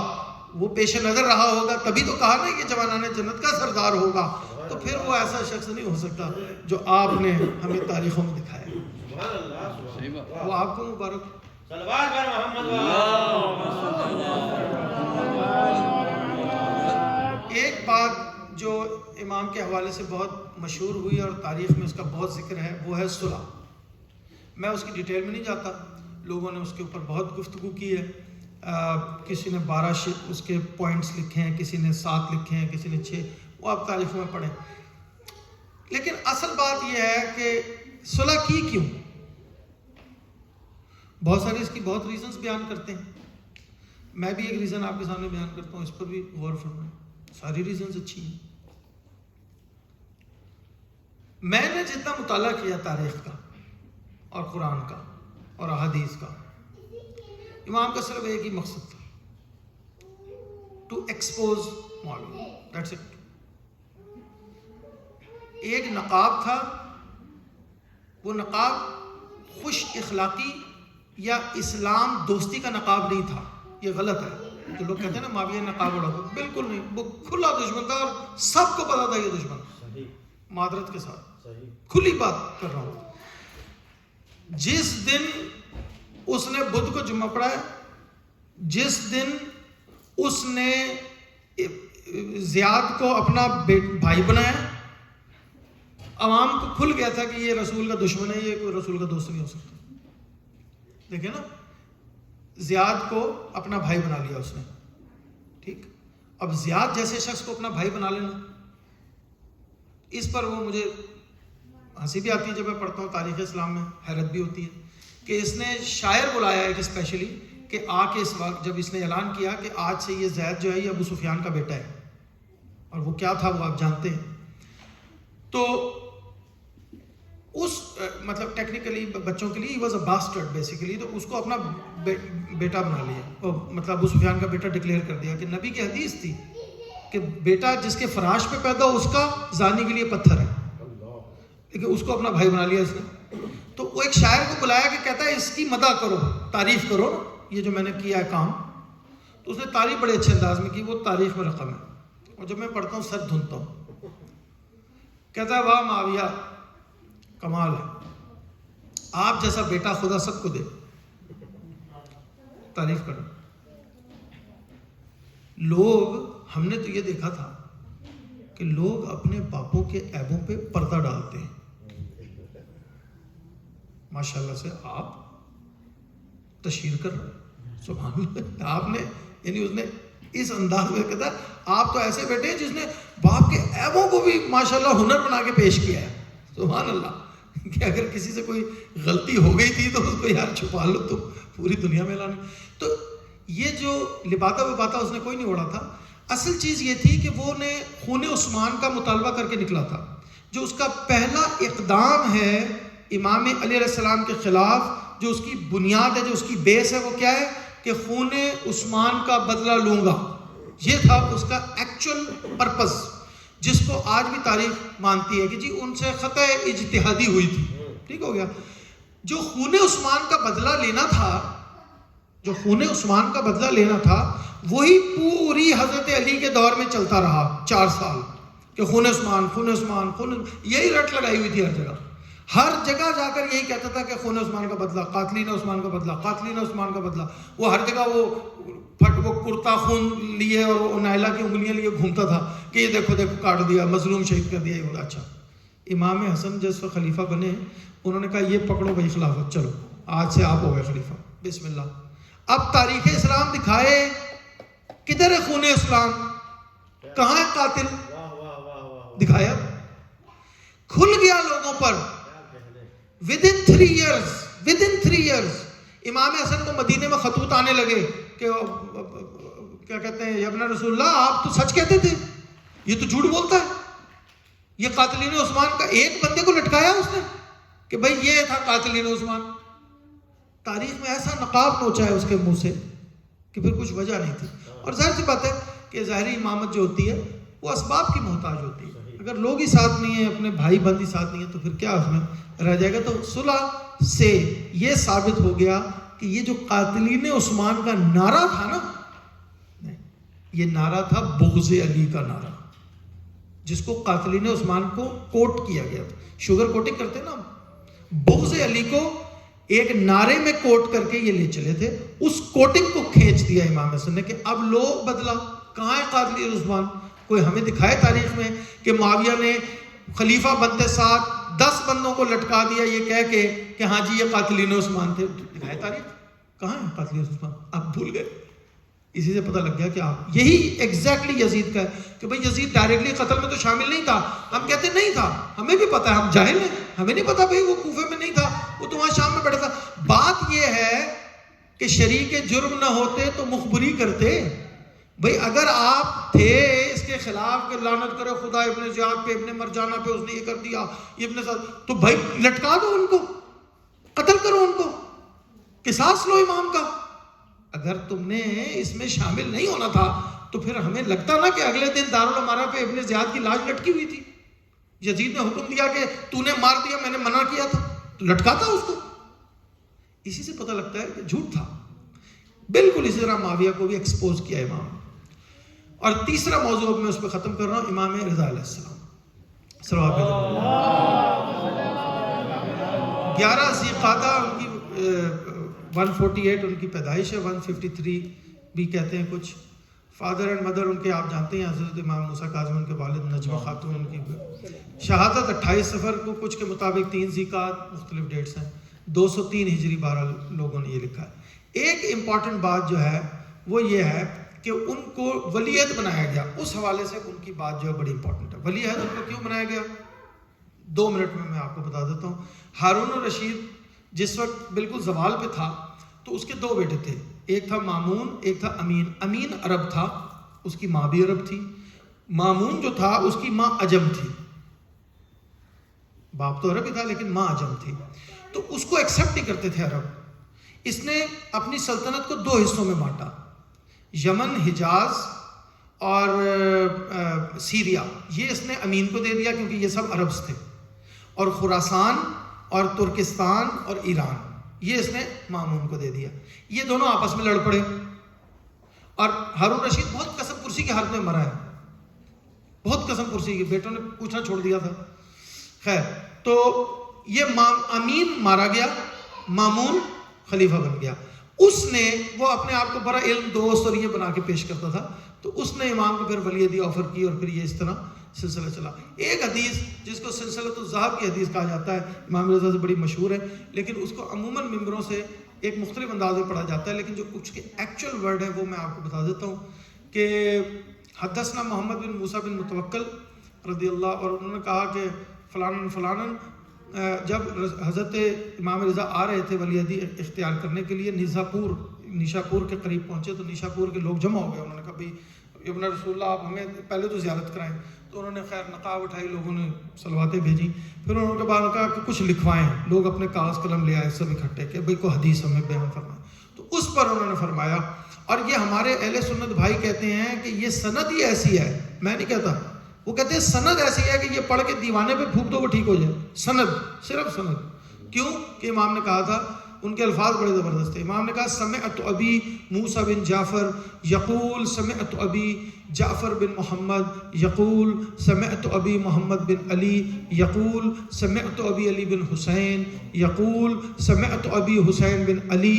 وہ پیش نظر رہا ہوگا، تبھی تو کہا نا یہ جوانان جنت کا سردار ہوگا. تو پھر وہ ایسا شخص نہیں ہو سکتا جو آپ نے ہمیں تاریخوں میں دکھایا. وہ آپ کو مبارک. صلوات بر محمد. ایک بات جو امام کے حوالے سے بہت مشہور ہوئی اور تاریخ میں اس کا بہت ذکر ہے وہ ہے صلح. میں اس کی ڈیٹیل میں نہیں جاتا، لوگوں نے اس کے اوپر بہت گفتگو کی ہے. کسی نے 12 اس کے پوائنٹس لکھے ہیں، کسی نے 7 لکھے ہیں، کسی نے 6. وہ آپ تاریخوں میں پڑھیں. لیکن اصل بات یہ ہے کہ صلح کی کیوں؟ بہت سارے اس کی بہت ریزنز بیان کرتے ہیں. میں بھی ایک ریزن آپ کے سامنے بیان کرتا ہوں، اس پر بھی غور فرمائیں. ساری ریزنز اچھی ہیں. میں نے جتنا مطالعہ کیا تاریخ کا اور قرآن کا اور احادیث کا، امام کا صرف ایک ہی مقصد تھا، to expose Muawiya. That's it. ایک نقاب تھا، وہ نقاب خوش اخلاقی یا اسلام دوستی کا نقاب نہیں تھا. یہ غلط ہے. جو لوگ کہتے ہیں نا معاویہ نقاب اڑا تھا، بالکل نہیں. وہ کھلا دشمن تھا اور سب کو پتا تھا یہ دشمن. معذرت کے ساتھ کھلی بات کر رہا ہوں. جس دن اس نے بدھ کو جمعہ پڑھایا جس دن اس نے زیاد کو اپنا بھائی بنایا، عوام کو کھل گیا تھا کہ یہ رسول کا دشمن ہے، یہ کوئی رسول کا دوست نہیں ہو سکتا. دیکھیں نا، زیاد کو اپنا بھائی بنا لیا اس نے. ٹھیک، اب زیاد جیسے شخص کو اپنا بھائی بنا لینا، اس پر وہ مجھے ہنسی بھی آتی ہے جب میں پڑھتا ہوں تاریخ اسلام میں، حیرت بھی ہوتی ہے کہ اس نے شاعر بلایا ایک اسپیشلی کہ آ کے اس وقت جب اس نے اعلان کیا کہ آج سے یہ زید جو ہے یہ ابو سفیان کا بیٹا ہے، اور وہ کیا تھا وہ آپ جانتے ہیں. تو اس مطلب ٹیکنیکلی بچوں کے لیے واز اے باسٹرڈ بیسیکلی، تو اس کو اپنا بیٹا بنا لیا، مطلب ابو سفیان کا بیٹا ڈکلیئر کر دیا کہ نبی کی حدیث تھی کہ بیٹا جس کے فراش پہ پیدا ہو اس کا زانی کے لیے پتھر ہے، لیکن اس کو اپنا بھائی بنا لیا اس نے. تو وہ ایک شاعر کو بلایا کہ کہتا ہے اس کی مدح کرو، تعریف کرو یہ جو میں نے کیا ہے کام. تو اس نے تعریف بڑے اچھے انداز میں کی، وہ تاریخ میں رقم ہے، اور جب میں پڑھتا ہوں سر دھنتا ہوں. کہتا ہے واہ معاویہ کمال ہے، آپ جیسا بیٹا خدا سب کو دے. تعریف کرو. لوگ، ہم نے تو یہ دیکھا تھا کہ لوگ اپنے باپوں کے عیبوں پہ پردہ ڈالتے ہیں. ماشاءاللہ سے آپ تشہیر کر رہے ہیں، سبحان اللہ. آپ نے یعنی اس نے اس انداز میں کہتا آپ تو ایسے بیٹے ہیں جس نے باپ کے عیبوں کو بھی ماشاءاللہ ہنر بنا کے پیش کیا ہے. سبحان اللہ، کہ اگر کسی سے کوئی غلطی ہو گئی تھی تو اس کو یار چھپا لو تو پوری دنیا میں لانے. تو یہ جو لباتا وباتا اس نے کوئی نہیں اوڑا تھا. اصل چیز یہ تھی کہ وہ نے خون عثمان کا مطالبہ کر کے نکلا تھا. جو اس کا پہلا اقدام ہے امام علی علیہ السلام کے خلاف، جو اس کی بنیاد ہے، جو اس کی بیس ہے، وہ کیا ہے کہ خون عثمان کا بدلہ لوں گا. یہ تھا اس کا ایکچوئل پرپس، جس کو آج بھی تاریخ مانتی ہے کہ جی ان سے خطا اجتہادی ہوئی تھی. ٹھیک ہو گیا. جو خون عثمان کا بدلہ لینا تھا، جو خون عثمان کا بدلہ لینا تھا، وہی پوری حضرت علی کے دور میں چلتا رہا 4 سال کہ خون عثمان خون عثمان خون، یہی رٹ لگائی ہوئی تھی ہر جگہ. ہر جگہ جا کر یہی کہتا تھا کہ خون عثمان کا بدلہ، قاتلین عثمان کا بدلہ، قاتلین عثمان کا بدلہ. وہ ہر جگہ وہ کرتا خون لیے اور وہ نائلہ کی انگلیاں لیے گھومتا تھا کہ یہ دیکھو دیکھو کاٹ دیا، مظلوم شہید کر دیا. یہ بولا اچھا. امام حسن جس وقت خلیفہ بنے، انہوں نے کہا یہ پکڑو بھائی خلافت، چلو آج سے آپ ہو گئے خلیفہ، بسم اللہ. اب تاریخ اسلام دکھائے کدھر ہے خون اسلام، کہاں ہے قاتل، دکھایا. کھل گیا لوگوں پر. within 3 years امام حسن کو مدینے میں خطوط آنے لگے کہ کیا کہتے ہیں، ابن رسول اللہ آپ تو سچ کہتے تھے، یہ تو جھوٹ بولتا ہے. یہ قاتلین عثمان کا ایک بندے کو لٹکایا اس نے کہ بھائی یہ تھا قاتلین عثمان. تاریخ میں ایسا نقاب نوچا ہے اس کے منہ سے کہ پھر کچھ وجہ نہیں تھی. اور ظاہر سی بات ہے کہ ظاہری امامت جو ہوتی ہے وہ اسباب کی محتاج ہوتی ہے. اگر لوگ ہی ساتھ نہیں ہیں، اپنے بھائی بند ہی ساتھ نہیں ہیں، تو پھر کیا اس میں رہ جائے گا. تو صلح سے یہ ثابت ہو گیا کہ یہ جو قاتلین عثمان کا نعرہ تھا نا، یہ نعرہ تھا بغض علی کا نعرہ، جس کو قاتلین عثمان کو کوٹ کیا گیا تھا. شوگر کوٹنگ کرتے نا، بغض علی کو ایک نعرے میں کوٹ کر کے یہ لے چلے تھے. اس کوٹنگ کو کھینچ دیا امام حسن نے کہ اب لوگ بدلا. کہاں ہے قاتلین عثمان؟ کوئی ہمیں دکھائے تاریخ میں کہ معاویہ نے خلیفہ بنتے ساتھ 10 بندوں کو لٹکا دیا یہ کہہ کے کہ ہاں جی یہ قاتلین عثمان تھے. دکھائے تاریخ؟ کہاں ہے قاتلین عثمان؟ آپ بھول گئے. اسی سے پتہ لگ گیا کہ آپ یہی ایگزیکٹلی یزید کا ہے کہ بھئی یزید ڈائریکٹلی قتل میں تو شامل نہیں تھا. ہم کہتے نہیں تھا، ہمیں بھی پتہ ہے، ہم جاہل ہیں، ہمیں نہیں پتہ بھئی وہ کوفے میں نہیں تھا، وہ تو وہاں شام میں بیٹھا تھا. بات یہ ہے کہ شریک جرم نہ ہوتے تو مخبری کرتے. بھئی اگر آپ تھے اس کے خلاف کہ لعنت کرے خدا ابن زیاد پہ، ابن مرجانہ پہ، اس نے یہ کر دیا، یہ ابن سعد، تو بھائی لٹکا دو ان کو، قتل کرو ان کو، قصاص لو امام کا. اگر تم نے اس میں شامل نہیں ہونا تھا تو پھر ہمیں لگتا نا کہ اگلے دن دارالامارہ پہ ابن زیاد کی لاش لٹکی ہوئی تھی. یزید نے حکم دیا کہ تو نے مار دیا، میں نے منع کیا تھا، تو لٹکاتا اس کو. اسی سے پتہ لگتا ہے کہ جھوٹ تھا. بالکل اسی طرح معاویہ کو بھی ایکسپوز کیا امام. اور تیسرا موضوع میں اس پہ ختم کر رہا ہوں، امام رضا علیہ السلام. 11 ذی قعدہ ان کی 148 ان کی پیدائش ہے، 153 بھی کہتے ہیں کچھ. فادر اینڈ مدر ان کے آپ جانتے ہیں حضرت امام موسیٰ کاظم ان کے والد نجمہ خاتون ان کی شہادت 28 صفر کو، کچھ کے مطابق 3 ذیقعات، مختلف ڈیٹس ہیں. 203 ہجری 12 لوگوں نے یہ لکھا ہے. ایک امپورٹنٹ بات جو ہے وہ یہ ہے کہ ان کو ولی عہد بنایا گیا. اس حوالے سے ان کی بات جو ہے بڑی امپورٹنٹ ہے. ولی عہد ان کو کیوں بنایا گیا 2 منٹ میں آپ کو بتا دیتا ہوں. ہارون الرشید جس وقت بالکل زوال پہ تھا تو اس کے 2 بیٹے تھے، ایک تھا مامون، ایک تھا امین. امین عرب تھا، اس کی ماں بھی عرب تھی. مامون جو تھا اس کی ماں عجم تھی، باپ تو عرب ہی تھا لیکن ماں عجم تھی. تو اس کو ایکسیپٹ نہیں کرتے تھے عرب. اس نے اپنی سلطنت کو 2 حصوں میں بانٹا، یمن، حجاز اور سیریا. یہ اس نے امین کو دے دیا کیونکہ یہ سب عربز تھے، اور خراسان اور ترکستان اور ایران یہ اس نے مامون کو دے دیا. یہ دونوں آپس میں لڑ پڑے اور ہارون رشید بہت قسم پرسی کے حالت میں مرا ہے، بہت قسم پرسی کی، بیٹوں نے پوچھنا چھوڑ دیا تھا. خیر، تو یہ امین مارا گیا، مامون خلیفہ بن گیا. اس نے وہ اپنے آپ کو بڑا علم دوست اور یہ بنا کے پیش کرتا تھا، تو اس نے امام کو پھر ولی عہدی آفر کی اور پھر یہ اس طرح سلسلہ چلا. ایک حدیث جس کو سلسلۃ الذہب کی حدیث کہا جاتا ہے، امام رضا سے بڑی مشہور ہے، لیکن اس کو عموماً ممبروں سے ایک مختلف انداز میں پڑھا جاتا ہے، لیکن جو کچھ کے ایکچوئل ورڈ ہے وہ میں آپ کو بتا دیتا ہوں کہ حدثنا محمد بن موسیٰ بن متوکل رضی اللہ، اور انہوں نے کہا کہ فلان فلان جب حضرت امام رضا آ رہے تھے ولی عہدی اختیار کرنے کے لیے نیشاپور کے قریب پہنچے تو نیشاپور کے لوگ جمع ہو گئے. انہوں نے کہا بھائی ابن رسول اللہ آپ ہمیں پہلے تو زیارت کرائیں. تو انہوں نے خیر نقاب اٹھائی، لوگوں نے صلواتیں بھیجی. پھر انہوں نے بعد کہا کہ کچھ لکھوائیں. لوگ اپنے کاغذ قلم لے آئے سب اکٹھے کہ بھائی کوئی حدیث ہمیں بیان فرمائے. تو اس پر انہوں نے فرمایا، اور یہ ہمارے اہل سنت بھائی کہتے ہیں کہ یہ سند ہی ایسی ہے، میں نہیں کہتا، وہ کہتے ہیں سند ایسی ہے کہ یہ پڑھ کے دیوانے پہ پھونک دو وہ ٹھیک ہو جائے. سند، صرف سند. کیوں کہ امام نے کہا تھا، ان کے الفاظ بڑے زبردست تھے. امام نے کہا سمعت ابی موسیٰ بن جعفر یقول سمعت ابی جعفر بن محمد یقول سمعت ابی محمد بن علی یقول سمعت ابی علی بن حسین یقول سمعت ابی حسین بن علی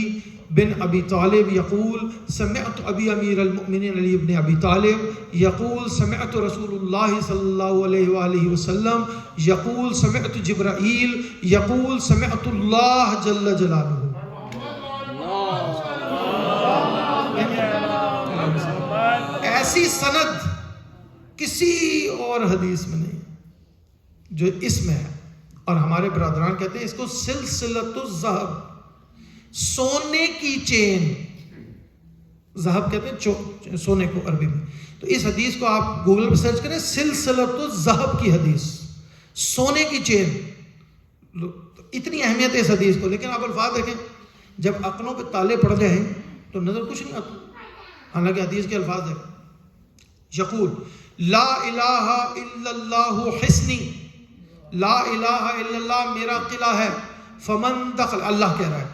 بن ابی طالب یقول سمعت ابی امیر المؤمنین علی بن ابی طالب یقول سمعت رسول اللہ صلی اللہ علیہ وآلہ وسلم یقول سمعت جبرائیل یقول سمعت اللہ جل جلالہ. ایسی سند کسی اور حدیث میں نہیں جو اس میں ہے. اور ہمارے برادران کہتے ہیں اس کو سلسلۃ الذہب، سونے کی چین. ذہب کہتے ہیں سونے کو عربی میں. تو اس حدیث کو آپ گوگل پہ سرچ کریں، سلسلۃ الذہب کی حدیث، سونے کی چین. اتنی اہمیت ہے اس حدیث کو. لیکن آپ الفاظ دیکھیں، جب عقلوں پہ تالے پڑ جائیں تو نظر کچھ نہیں آتا. حالانکہ حدیث کے الفاظ دیکھیں، یقول لا الہ الا اللہ حصنی، لا الہ الا اللہ میرا قلعہ ہے. فمن دخل، اللہ کہہ رہا ہے،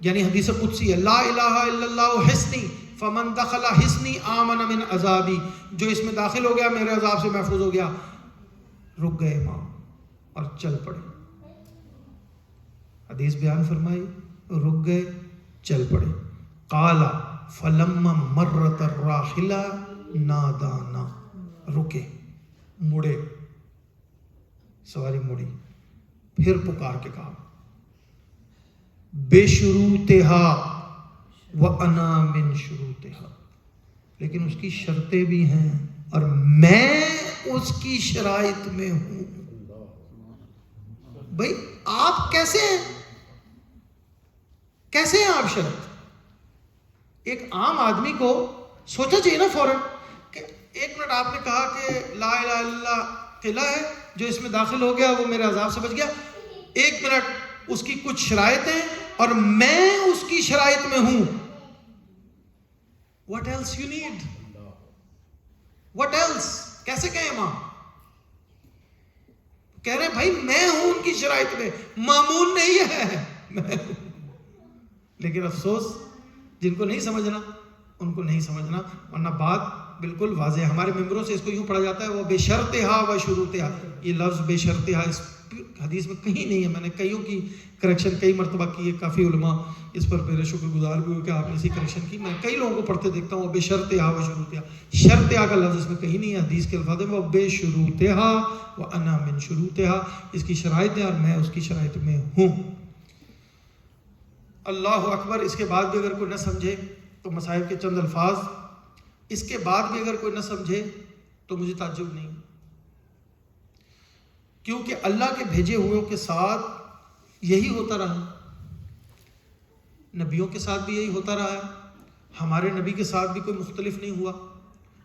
یعنی حدیث قدسی ہے، لا الہ الا اللہ حصنی فمن دخل حصنی آمن من عذابی، جو اس میں داخل ہو گیا میرے عذاب سے محفوظ ہو گیا. رک گئے امام اور چل پڑے. حدیث بیان فرمائی، رک گئے، چل پڑے. قالا فلما مرت الراحلہ نادانا، رکے، مڑے، سواری مڑی، پھر پکار کے کہا بے شروطہا وانا من شروطہا، لیکن اس کی شرطیں بھی ہیں اور میں اس کی شرائط میں ہوں. بھائی آپ کیسے ہیں، کیسے ہیں آپ شرط؟ ایک عام آدمی کو سوچنا چاہیے نا فوراً کہ 1 منٹ آپ نے کہا کہ لا الہ الا اللہ قلعہ ہے، جو اس میں داخل ہو گیا وہ میرے عذاب سے بچ گیا. 1 منٹ اس کی کچھ شرائطیں اور میں اس کی شرائط میں ہوں. What else you need? What else? کیسے کہیں امام؟ کہہ رہے ہیں بھائی میں ہوں ان کی شرائط میں، مامون نہیں ہے. لیکن افسوس جن کو نہیں سمجھنا ان کو نہیں سمجھنا، ورنہ بات بالکل واضح ہے. ہمارے ممبروں سے اس کو یوں پڑھا جاتا ہے وہ بے شرطہا و شروطہا. یہ لفظ بے شرطہا اس حدیث میں کہیں نہیں ہے. میں نے کئیوں کی کریکشن کئی مرتبہ کی ہے, کافی علماء اس پر میرے شکر گزار بھی ہو کہ آپ نے اسی کریکشن کی. میں کئی لوگوں کو پڑھتے دیکھتا ہوں بے شرطہا و شروطہا, شرطہا کا لفظ اس میں کہیں نہیں ہے. حدیث کے الفاظ میں بے شروطہا و انا من شروطہا, اس کی شرائط ہیں اور میں اس کی شرائط میں ہوں. اللہ اکبر. اس کے بعد بھی اگر کوئی نہ سمجھے تو مصائب کے چند الفاظ, اس کے بعد بھی اگر کوئی نہ سمجھے تو مجھے تعجب نہیں, کیونکہ اللہ کے بھیجے ہوئوں کے ساتھ یہی ہوتا رہا, نبیوں کے ساتھ بھی یہی ہوتا رہا ہے. ہمارے نبی کے ساتھ بھی کوئی مختلف نہیں ہوا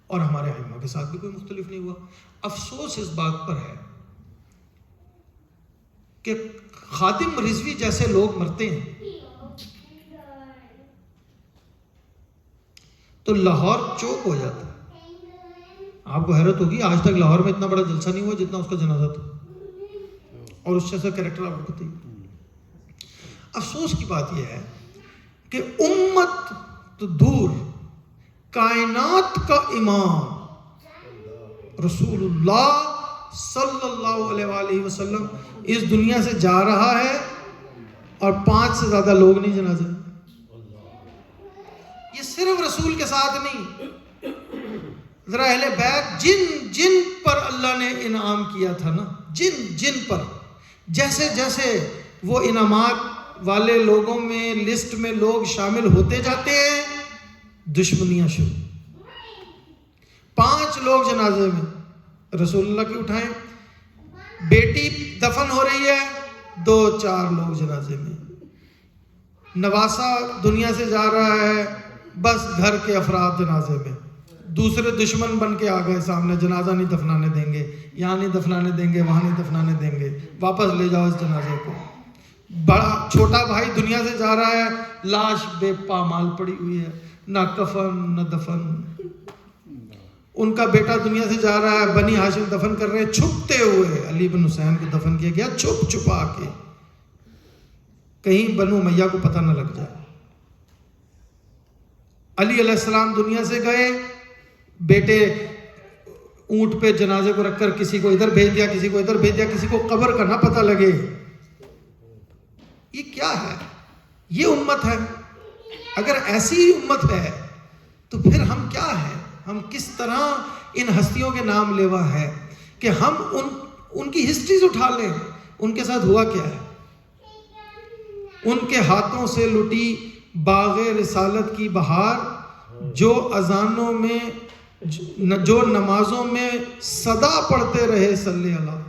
اور ہمارے ائمہ کے ساتھ بھی کوئی مختلف نہیں ہوا. افسوس اس بات پر ہے کہ خادم رضوی جیسے لوگ مرتے ہیں تو لاہور چوک ہو جاتا ہے. آپ کو حیرت ہوگی آج تک لاہور میں اتنا بڑا جلسہ نہیں ہوا جتنا اس کا جنازہ تھا, اور اس جیسا کریکٹر آپ کو پتہ ہی. افسوس کی بات یہ ہے کہ امت تو دور, کائنات کا امام رسول اللہ صلی اللہ علیہ وآلہ وسلم اس دنیا سے جا رہا ہے اور 5 سے زیادہ لوگ نہیں جنازے. یہ صرف رسول کے ساتھ نہیں, ذرا اہل بیت جن پر اللہ نے انعام کیا تھا نا, جن پر جیسے جیسے وہ انعامات والے لوگوں میں لسٹ میں لوگ شامل ہوتے جاتے ہیں, دشمنیاں شروع. 5 لوگ جنازے میں رسول اللہ کی اٹھائیں, بیٹی دفن ہو رہی ہے 2-4 لوگ جنازے میں, نواسا دنیا سے جا رہا ہے بس گھر کے افراد جنازے میں, دوسرے دشمن بن کے آ گئے سامنے, جنازہ نہیں دفنانے دیں گے, یہاں نہیں دفنانے دیں گے, وہاں نہیں دفنانے دیں گے, واپس لے جاؤ اس جنازے کو. بڑا چھوٹا بھائی دنیا سے جا رہا ہے, لاش بے پامال پڑی ہوئی ہے, نہ کفن نہ دفن. ان کا بیٹا دنیا سے جا رہا ہے, بنی ہاشم دفن کر رہے ہیں چھپتے ہوئے. علی بن حسین کو دفن کیا گیا چھپا کے, کہیں بنو امیہ کو پتہ نہ لگ جائے. علی علیہ السلام دنیا سے گئے, بیٹے اونٹ پہ جنازے کو رکھ کر کسی کو ادھر بھیج دیا, کسی کو ادھر بھیج دیا, کسی کو قبر کا نہ پتہ لگے. یہ کیا ہے؟ یہ امت ہے؟ اگر ایسی ہی امت ہے تو پھر ہم کیا ہیں؟ ہم کس طرح ان ہستیوں کے نام لیوا ہے کہ ہم ان کی ہسٹریز اٹھا لیں. ان کے ساتھ ہوا کیا ہے؟ ان کے ہاتھوں سے لٹی باغ رسالت کی بہار, جو اذانوں میں جو نمازوں میں صدا پڑھتے رہے صلی اللہ.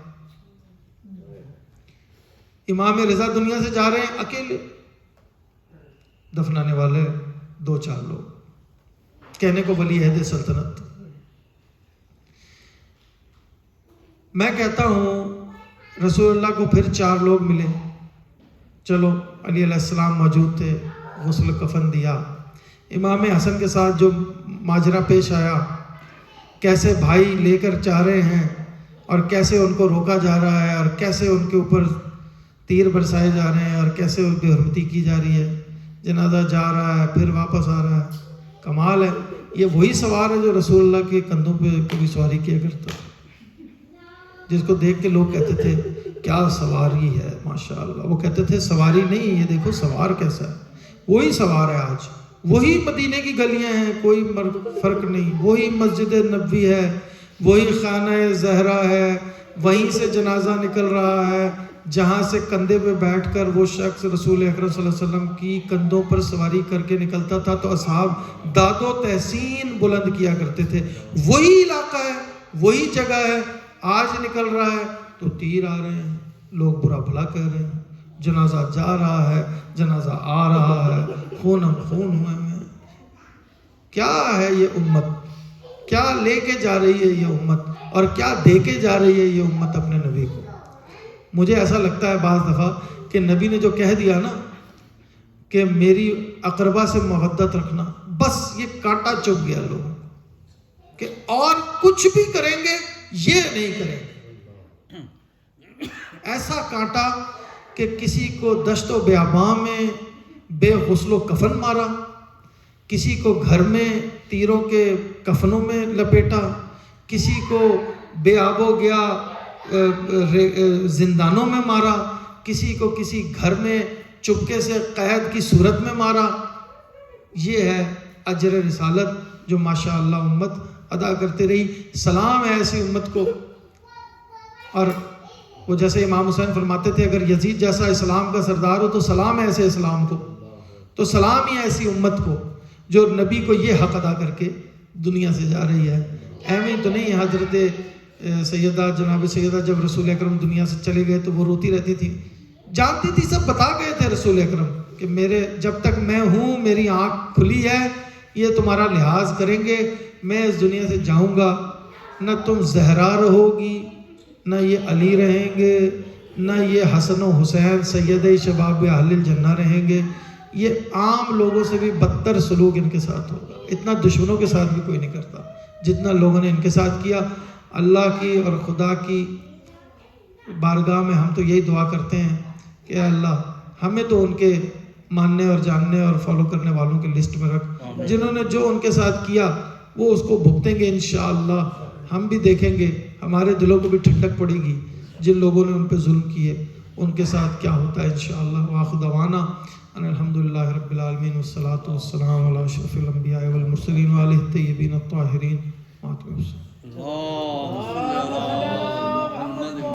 امام رضا دنیا سے جا رہے ہیں اکیلے, دفنانے والے 2-4 لوگ, کہنے کو ولی عہد سلطنت. میں کہتا ہوں رسول اللہ کو پھر 4 لوگ ملے, چلو علی علیہ السلام موجود تھے, غسل کفن دیا. امام حسن کے ساتھ جو ماجرا پیش آیا, کیسے بھائی لے کر چاہ رہے ہیں اور کیسے ان کو روکا جا رہا ہے اور کیسے ان کے اوپر تیر برسائے جا رہے ہیں اور کیسے ان کی حرمتی کی جا رہی ہے. جنازہ جا رہا ہے پھر واپس آ رہا ہے. کمال ہے. یہ وہی سوار ہے جو رسول اللہ کے کندھوں پہ کبھی سواری کیا کرتا, جس کو دیکھ کے لوگ کہتے تھے کیا سواری ہے ماشاءاللہ. وہ کہتے تھے سواری نہیں, یہ دیکھو سوار کیسا ہے. وہی سوار ہے آج, وہی مدینے کی گلیاں ہیں, کوئی فرق نہیں. وہی مسجد نبوی ہے, وہی خانہ زہرا ہے, وہیں سے جنازہ نکل رہا ہے جہاں سے کندھے پہ بیٹھ کر وہ شخص رسول اکرم صلی اللہ علیہ وسلم کی کندھوں پر سواری کر کے نکلتا تھا تو اصحاب داد و تحسین بلند کیا کرتے تھے. وہی علاقہ ہے, وہی جگہ ہے. آج نکل رہا ہے تو تیر آ رہے ہیں, لوگ برا بھلا کہہ رہے ہیں, جنازہ جا رہا ہے, جنازہ آ رہا ہے, خون ہم خون ہوئے ہیں. کیا ہے یہ امت؟ کیا لے کے جا رہی ہے یہ امت, اور کیا دے کے جا رہی ہے یہ امت اپنے نبی کو؟ مجھے ایسا لگتا ہے بعض دفعہ کہ نبی نے جو کہہ دیا نا کہ میری اقربا سے محبت رکھنا, بس یہ کانٹا چپ گیا لوگوں کہ اور کچھ بھی کریں گے یہ نہیں کریں گے. ایسا کانٹا کہ کسی کو دشت و بیاباں میں بے غسل و کفن مارا, کسی کو گھر میں تیروں کے کفنوں میں لپیٹا, کسی کو بے آب و گیا زندانوں میں مارا، کسی کو کسی گھر میں چپکے سے قید کی صورت میں مارا. یہ ہے اجر رسالت جو ماشاءاللہ امت ادا کرتے رہی. سلام ہے ایسی امت کو. اور وہ جیسے امام حسین فرماتے تھے اگر یزید جیسا اسلام کا سردار ہو تو سلام ہے ایسے اسلام کو. تو سلام ہی ایسی امت کو جو نبی کو یہ حق ادا کر کے دنیا سے جا رہی ہے. ایویں تو نہیں. حضرت سیدہ جناب سیدہ جب رسول اکرم دنیا سے چلے گئے تو وہ روتی رہتی تھی. جانتی تھی، سب بتا گئے تھے رسول اکرم کہ میرے جب تک میں ہوں، میری آنکھ کھلی ہے، یہ تمہارا لحاظ کریں گے. میں اس دنیا سے جاؤں گا، نہ تم زہرا رہو گی، نہ یہ علی رہیں گے، نہ یہ حسن و حسین سید شباب اہل الجنہ رہیں گے. یہ عام لوگوں سے بھی بدتر سلوک ان کے ساتھ ہوگا. اتنا دشمنوں کے ساتھ بھی کوئی نہیں کرتا جتنا لوگوں نے ان کے ساتھ کیا. اللہ کی اور خدا کی بارگاہ میں ہم تو یہی دعا کرتے ہیں کہ اے اللہ ہمیں تو ان کے ماننے اور جاننے اور فالو کرنے والوں کی لسٹ میں رکھ. جنہوں نے جو ان کے ساتھ کیا وہ اس کو بھگتیں گے انشاءاللہ. ہم بھی دیکھیں گے، ہمارے دلوں کو بھی ٹھنڈک پڑے گی. جن لوگوں نے ان پہ ظلم کیے ان کے ساتھ کیا ہوتا ہے انشاءاللہ. وآخر دعوانا ان الحمدللہ رب العالمین والصلاة والسلام علی اشرف الانبیاء والمرسلین وآلہ الطیبین الطاہرین.